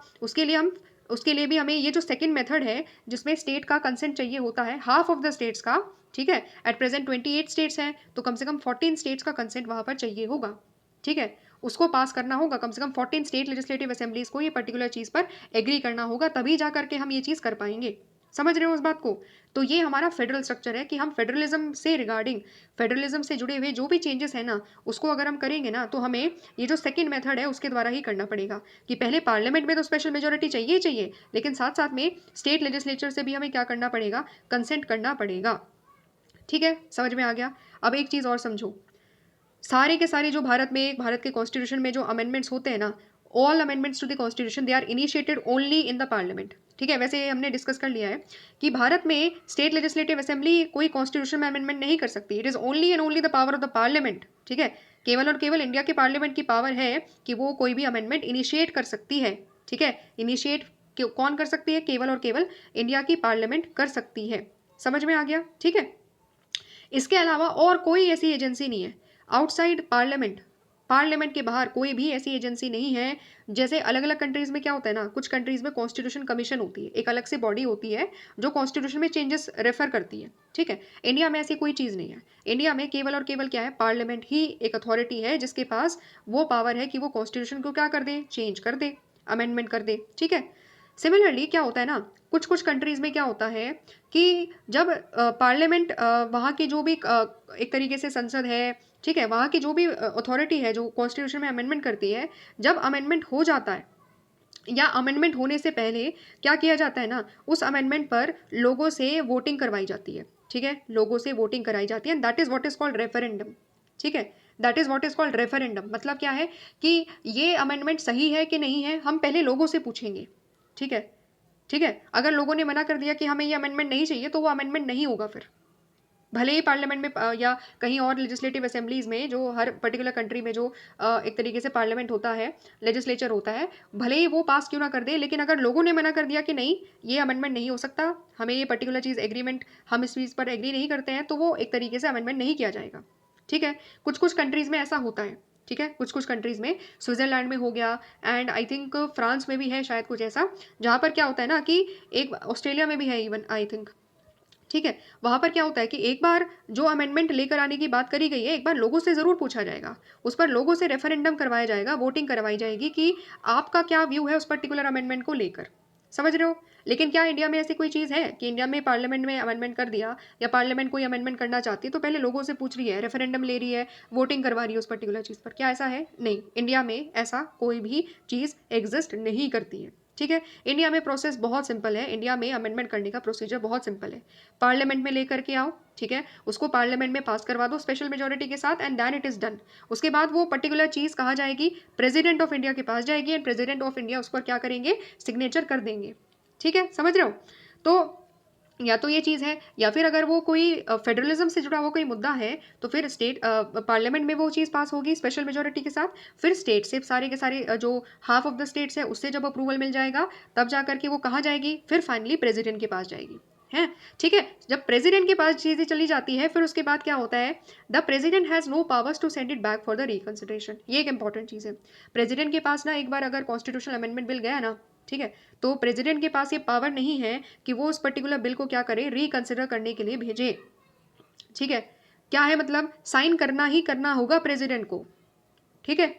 उसके लिए भी हमें ये जो सेकंड मेथड है जिसमें स्टेट का कंसेंट चाहिए होता है, हाफ ऑफ द स्टेट्स का, ठीक है, एट प्रेजेंट 28 स्टेट्स हैं तो कम से कम 14 स्टेट्स का कंसेंट वहां पर चाहिए होगा। ठीक है, उसको पास करना होगा, कम से कम 14 स्टेट लेजिस्लेटिव असेंबलीज को ये पर्टिकुलर चीज़ पर एग्री करना होगा, तभी जा करके हम ये चीज़ कर पाएंगे। समझ रहे हो उस बात को। तो ये हमारा फेडरल स्ट्रक्चर है कि हम फेडरलिज्म से रिगार्डिंग, फेडरलिज्म से जुड़े हुए जो भी चेंजेस है ना, उसको अगर हम करेंगे ना, तो हमें ये जो सेकंड मेथड है उसके द्वारा ही करना पड़ेगा कि पहले पार्लियामेंट में तो स्पेशल मेजोरिटी चाहिए ही चाहिए, लेकिन साथ साथ में स्टेट लेजिस्लेचर से भी हमें क्या करना पड़ेगा, कंसेंट करना पड़ेगा। ठीक है, समझ में आ गया। अब एक चीज़ और समझो, सारे के सारे जो भारत के कॉन्स्टिट्यूशन में जो अमेंडमेंट्स होते हैं ना, all amendments to the constitution they are initiated only in the parliament. ठीक है, वैसे हमने डिस्कस कर लिया है कि भारत में स्टेट लेजिस्लेटिव असेंबली कोई कॉन्स्टिट्यूशन में अमेंडमेंट नहीं कर सकती, it is only and only the power of the parliament. ठीक है, केवल और केवल इंडिया के पार्लियामेंट की पावर है कि वो कोई भी अमेंडमेंट इनिशिएट कर सकती है। ठीक है, इनिशिएट कौन कर सकती है, केवल और केवल इंडिया की पार्लियामेंट कर सकती है। समझ में आ गया। ठीक है, इसके अलावा और कोई ऐसी एजेंसी नहीं है आउटसाइड पार्लियामेंट, पार्लियामेंट के बाहर कोई भी ऐसी एजेंसी नहीं है। जैसे अलग अलग कंट्रीज में क्या होता है ना, कुछ कंट्रीज में कॉन्स्टिट्यूशन कमीशन होती है, एक अलग से बॉडी होती है जो कॉन्स्टिट्यूशन में चेंजेस रेफर करती है। ठीक है, इंडिया में ऐसी कोई चीज़ नहीं है। इंडिया में केवल और केवल क्या है, पार्लियामेंट ही एक अथॉरिटी है जिसके पास वो पावर है कि वो कॉन्स्टिट्यूशन को क्या कर दे, चेंज कर दे, अमेंडमेंट कर दे। ठीक है, सिमिलरली क्या होता है ना, कुछ कुछ कंट्रीज में क्या होता है कि जब पार्लियामेंट वहाँ की जो भी एक तरीके से संसद है, ठीक है, वहाँ की जो भी अथॉरिटी है जो कॉन्स्टिट्यूशन में अमेंडमेंट करती है, जब अमेंडमेंट हो जाता है या अमेंडमेंट होने से पहले क्या किया जाता है ना, उस अमेंडमेंट पर लोगों से वोटिंग करवाई जाती है, ठीक है, लोगों से वोटिंग कराई जाती है, that is what is called referendum, ठीक है, that is what is called referendum. मतलब क्या है कि ये अमेंडमेंट सही है कि नहीं है, हम पहले लोगों से पूछेंगे, ठीक है, ठीक है, अगर लोगों ने मना कर दिया कि हमें ये अमेंडमेंट नहीं चाहिए तो वो अमेंडमेंट नहीं होगा फिर, भले ही पार्लियामेंट में या कहीं और लेजिस्लेटिव असेंबलीज में जो हर पर्टिकुलर कंट्री में जो एक तरीके से पार्लियामेंट होता है, लेजिस्लेचर होता है, भले ही वो पास क्यों ना कर दे, लेकिन अगर लोगों ने मना कर दिया कि नहीं ये अमेंडमेंट नहीं हो सकता, हमें ये पर्टिकुलर चीज़ एग्रीमेंट, हम इस चीज़ पर एग्री नहीं करते हैं, तो वो एक तरीके से अमेंडमेंट नहीं किया जाएगा, ठीक है। कुछ कुछ कंट्रीज में ऐसा होता है, ठीक है, कुछ कुछ कंट्रीज में, स्विट्जरलैंड में हो गया, एंड आई थिंक फ्रांस में भी है शायद कुछ ऐसा, जहाँ पर क्या होता है ना कि एक ऑस्ट्रेलिया में भी है इवन आई थिंक, ठीक है, वहां पर क्या होता है कि एक बार जो अमेंडमेंट लेकर आने की बात करी गई है, एक बार लोगों से जरूर पूछा जाएगा, उस पर लोगों से रेफरेंडम करवाया जाएगा, वोटिंग करवाई जाएगी कि आपका क्या व्यू है उस पर्टिकुलर अमेंडमेंट को लेकर, समझ रहे हो। लेकिन क्या इंडिया में ऐसी कोई चीज़ है कि इंडिया में पार्लियामेंट में अमेंडमेंट कर दिया या पार्लियामेंट कोई अमेंडमेंट करना चाहती है तो पहले लोगों से पूछ रही है, रेफरेंडम ले रही है, वोटिंग करवा रही है उस पर्टिकुलर चीज़ पर, क्या ऐसा है? नहीं, इंडिया में ऐसा कोई भी चीज़ एग्जिस्ट नहीं करती है, ठीक है। इंडिया में प्रोसेस बहुत सिंपल है, इंडिया में अमेंडमेंट करने का प्रोसीजर बहुत सिंपल है, पार्लियामेंट में लेकर के आओ, ठीक है, उसको पार्लियामेंट में पास करवा दो स्पेशल मेजोरिटी के साथ, and then it is done. उसके बाद वो पर्टिकुलर चीज़ कहाँ जाएगी? प्रेसिडेंट ऑफ इंडिया के पास जाएगी, एंड प्रेसिडेंट ऑफ इंडिया उस पर क्या करेंगे? सिग्नेचर कर देंगे, ठीक है, समझ रहे हो। तो या तो ये चीज़ है, या फिर अगर वो कोई फेडरलिज्म से जुड़ा हुआ कोई मुद्दा है तो फिर स्टेट पार्लियामेंट में वो चीज़ पास होगी स्पेशल मेजोरिटी के साथ, फिर स्टेट से सारे के सारे जो हाफ ऑफ द स्टेट्स है उससे जब अप्रूवल मिल जाएगा तब जा करके वो कहाँ जाएगी? फिर फाइनली प्रेसिडेंट के पास जाएगी, है, ठीक है। जब प्रेसिडेंट के पास चीज़ें चली जाती है फिर उसके बाद क्या होता है? The president has no powers to send it back for the reconsideration. ये एक इंपॉर्टेंट चीज़ है, प्रेसिडेंट के पास ना एक बार अगर कॉन्स्टिट्यूशनल अमेंडमेंट बिल गया ना, ठीक है, तो प्रेसिडेंट के पास ये पावर नहीं है कि वो उस पर्टिकुलर बिल को क्या करे? रिकंसिडर करने के लिए भेजे, ठीक है। क्या है मतलब? साइन करना ही करना होगा प्रेसिडेंट को, ठीक है,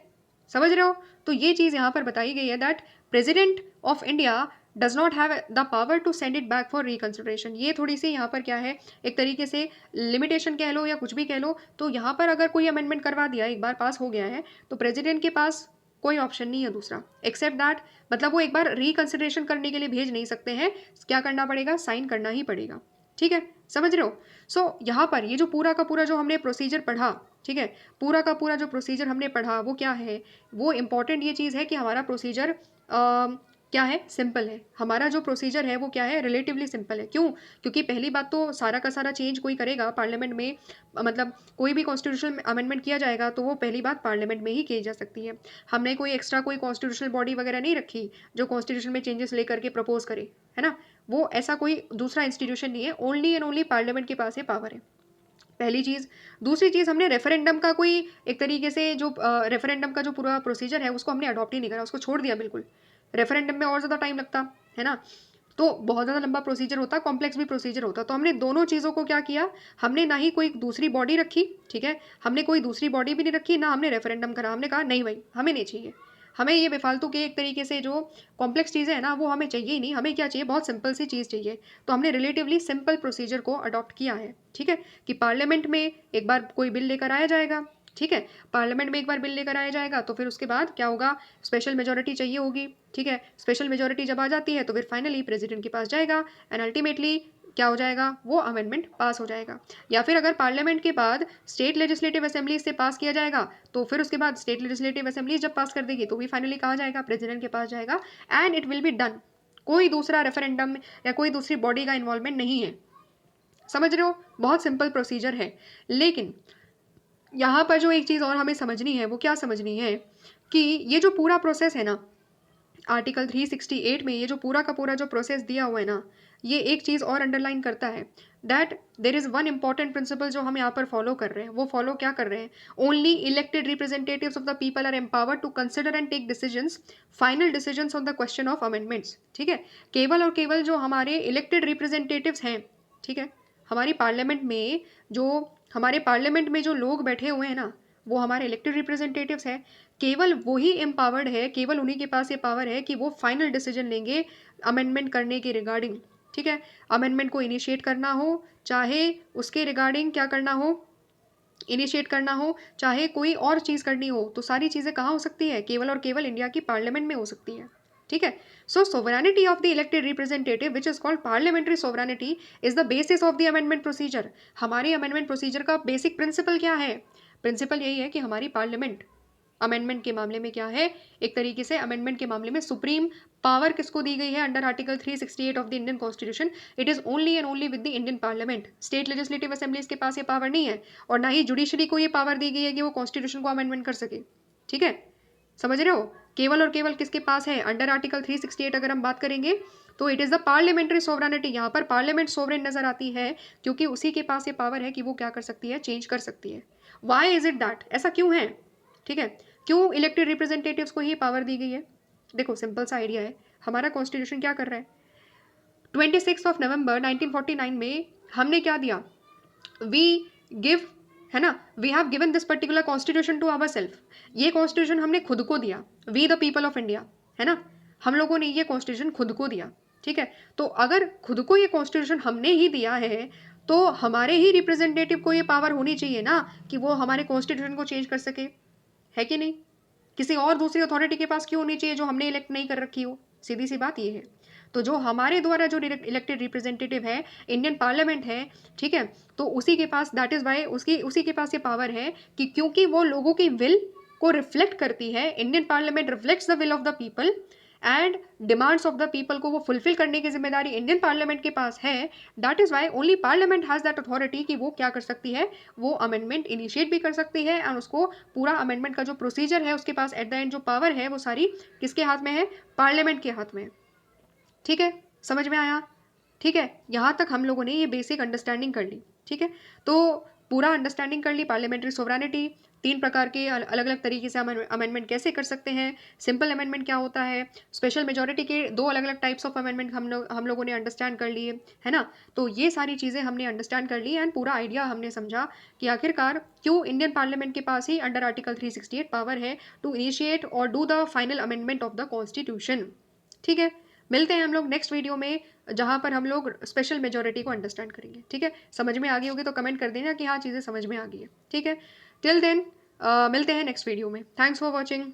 समझ रहे हो। तो ये चीज़ यहाँ पर बताई गई है that president of India does not have the power to send it back for reconsideration. ये थोड़ी सी यहाँ पर क्या है, एक तरीके से लिमिटेशन कह लो या कुछ भी कह लो, तो यहाँ पर अगर कोई अमेंडमेंट करवा दिया, एक बार पास हो गया है, तो प्रेसिडेंट के पास कोई ऑप्शन नहीं है दूसरा एक्सेप्ट दैट, मतलब वो एक बार रिकंसिडरेशन करने के लिए भेज नहीं सकते हैं, क्या करना पड़ेगा? साइन करना ही पड़ेगा, ठीक है, समझ रहे हो। सो यहाँ पर ये जो पूरा का पूरा जो हमने प्रोसीजर पढ़ा, ठीक है, पूरा का पूरा जो प्रोसीजर हमने पढ़ा वो क्या है? वो इम्पॉर्टेंट ये चीज़ है कि हमारा प्रोसीजर क्या है? सिंपल है। हमारा जो प्रोसीजर है वो क्या है? रिलेटिवली सिंपल है। क्यों? क्योंकि पहली बात तो सारा का सारा चेंज कोई करेगा पार्लियामेंट में, मतलब कोई भी कॉन्स्टिट्यूशनल अमेंडमेंट किया जाएगा तो वो पहली बात पार्लियामेंट में ही की जा सकती है। हमने कोई एक्स्ट्रा कोई कॉन्स्टिट्यूशनल बॉडी वगैरह नहीं रखी जो कॉन्स्टिट्यूशन में चेंजेस लेकर के प्रपोज करे, है ना। वो ऐसा कोई दूसरा इंस्टीट्यूशन नहीं है, ओनली एंड ओनली पार्लियामेंट के पास ये पावर है, पहली चीज़। दूसरी चीज़, हमने रेफरेंडम का कोई एक तरीके से जो रेफरेंडम का जो पूरा प्रोसीजर है उसको हमने अडॉप्ट ही नहीं करा, उसको छोड़ दिया बिल्कुल। रेफरेंडम में और ज़्यादा टाइम लगता है ना, तो बहुत ज़्यादा लंबा प्रोसीजर होता, कॉम्प्लेक्स भी प्रोसीजर होता। तो हमने दोनों चीज़ों को क्या किया? हमने ना ही कोई दूसरी बॉडी रखी, ठीक है, हमने कोई दूसरी बॉडी भी नहीं रखी, ना हमने रेफरेंडम करा। हमने कहा नहीं भाई, हमें नहीं चाहिए, हमें ये बेफालतू के एक तरीके से जो कॉम्प्लेक्स चीज़ें हैं ना वो हमें चाहिए ही नहीं, हमें क्या चाहिए? बहुत सिंपल सी चीज़ चाहिए। तो हमने रिलेटिवली सिंपल प्रोसीजर को अडॉप्ट किया है, ठीक है, कि पार्लियामेंट में एक बार कोई बिल लेकर आया जाएगा, ठीक है, पार्लियामेंट में एक बार बिल लेकर आया जाएगा तो फिर उसके बाद क्या होगा? स्पेशल मेजोरिटी चाहिए होगी, ठीक है, स्पेशल मेजोरिटी जब आ जाती है तो फिर फाइनली प्रेसिडेंट के पास जाएगा, एंड अल्टीमेटली क्या हो जाएगा? वो अमेंडमेंट पास हो जाएगा। या फिर अगर पार्लियामेंट के बाद स्टेट लेजिस्लेटिव असेंबली से पास किया जाएगा तो फिर उसके बाद स्टेट लेजिस्लेटिव असेंबली जब पास कर देगी तो भी फाइनली कहाँ जाएगा? प्रेसिडेंट के पास जाएगा, and it will be done. कोई दूसरा रेफरेंडम या कोई दूसरी बॉडी का इन्वॉल्वमेंट नहीं है, समझ रहे हो। बहुत सिंपल प्रोसीजर है। लेकिन यहाँ पर जो एक चीज़ और हमें समझनी है वो क्या समझनी है कि ये जो पूरा प्रोसेस है ना, आर्टिकल 368 में ये जो पूरा का पूरा जो प्रोसेस दिया हुआ है ना, ये एक चीज़ और अंडरलाइन करता है that there is one important principle जो हम यहाँ पर फॉलो कर रहे हैं। वो फॉलो क्या कर रहे हैं? Only elected representatives of the people are empowered to consider and take decisions, final decisions on the question of amendments, ठीक है। केवल और केवल जो हमारे इलेक्टेड रिप्रेजेंटेटिव्स हैं, ठीक है, हमारी पार्लियामेंट में जो हमारे पार्लियामेंट में जो लोग बैठे हुए हैं ना, वो हमारे इलेक्टेड रिप्रेजेंटेटिव्स है, केवल वही एम्पावर्ड है, केवल उन्हीं के पास ये पावर है कि वो फाइनल डिसीजन लेंगे अमेंडमेंट करने के रिगार्डिंग। ठीक है, अमेंडमेंट को इनिशिएट करना हो, चाहे उसके रिगार्डिंग क्या करना हो, इनिशिएट करना हो, चाहे कोई और चीज़ करनी हो, तो सारी चीज़ें कहाँ हो सकती है, केवल और केवल इंडिया की पार्लियामेंट में हो सकती है। ठीक है, so sovereignty of the elected representative which is called parliamentary sovereignty is the basis of the amendment procedure. हमारी अमेंडमेंट प्रोसीजर का बेसिक प्रिंसिपल क्या है? प्रिंसिपल यही है कि हमारी पार्लियामेंट अमेंडमेंट के मामले में क्या है, एक तरीके से अमेंडमेंट के मामले में सुप्रीम पावर किसको दी गई है under article 368 of the Indian constitution? It is only and only with the Indian parliament. State legislative assemblies के पास ये पावर नहीं है, और ना ही जुडिशरी को ये पावर दी गई है कि वो कॉन्स्टिट्यूशन को अमेंडमेंट कर सके। ठीक है, समझ रहे हो? केवल और केवल किसके पास है अंडर आर्टिकल 368 अगर हम बात करेंगे तो it is the parliamentary sovereignty. यहाँ पर पार्लियामेंट सोवरेन नजर आती है क्योंकि उसी के पास ये पावर है कि वो क्या कर सकती है, चेंज कर सकती है। Why is it that? ऐसा क्यों है? ठीक है, क्यों इलेक्टेड रिप्रेजेंटेटिव्स को ही पावर दी गई है? देखो सिंपल सा आइडिया है, हमारा कॉन्स्टिट्यूशन क्या कर रहा है, 26 ऑफ नवंबर 1949 में हमने क्या दिया, वी गिव, है ना, we have given this particular constitution to our self. ये कॉन्स्टिट्यूशन हमने खुद को दिया, we the people of India, है ना, हम लोगों ने ये कॉन्स्टिट्यूशन खुद को दिया। ठीक है, तो अगर खुद को ये कॉन्स्टिट्यूशन हमने ही दिया है तो हमारे ही रिप्रेजेंटेटिव को ये पावर होनी चाहिए ना कि वो हमारे कॉन्स्टिट्यूशन को चेंज कर सके, है कि नहीं? किसी और दूसरी अथॉरिटी के पास क्यों होनी चाहिए जो हमने इलेक्ट नहीं कर रखी हो? सीधी सी बात ये है। तो जो हमारे द्वारा जो इलेक्टेड रिप्रेजेंटेटिव है, इंडियन पार्लियामेंट है, ठीक है, तो उसी के पास, दैट इज वाई उसी के पास ये पावर है कि क्योंकि वो लोगों की विल को रिफ्लेक्ट करती है, Indian parliament reflects the will of the people and demands of the people को वो फुलफिल करने की जिम्मेदारी इंडियन पार्लियामेंट के पास है। That is why only parliament has that authority कि वो क्या कर सकती है, वो अमेंडमेंट इनिशिएट भी कर सकती है एंड उसको पूरा अमेंडमेंट का जो प्रोसीजर है उसके पास एट द एंड जो पावर है वो सारी किसके हाथ में है, पार्लियामेंट के हाथ में। ठीक है, समझ में आया? ठीक है, यहाँ तक हम लोगों ने ये बेसिक अंडरस्टैंडिंग कर ली। ठीक है, तो पूरा अंडरस्टैंडिंग कर ली पार्लियामेंट्री सोवरेनिटी, तीन प्रकार के अलग अलग तरीके से अमेंडमेंट कैसे कर सकते हैं, सिंपल अमेंडमेंट क्या होता है, स्पेशल मेजोरिटी के दो अलग अलग टाइप्स ऑफ अमेंडमेंट हम लोगों ने अंडरस्टैंड कर लिए, है ना। तो ये सारी चीज़ें हमने अंडरस्टैंड कर ली एंड पूरा आइडिया हमने समझा कि आखिरकार क्यों इंडियन पार्लियामेंट के पास ही अंडर आर्टिकल 368 पावर है टू इनिशिएट और do the final amendment of the constitution. ठीक है, मिलते हैं हम लोग नेक्स्ट वीडियो में जहाँ पर हम लोग स्पेशल मेजोरिटी को अंडरस्टैंड करेंगे। ठीक है, समझ में आ गई होगी तो कमेंट कर देना कि हाँ चीज़ें समझ में आ गई है। ठीक है, टिल देन मिलते हैं नेक्स्ट वीडियो में। Thanks for watching.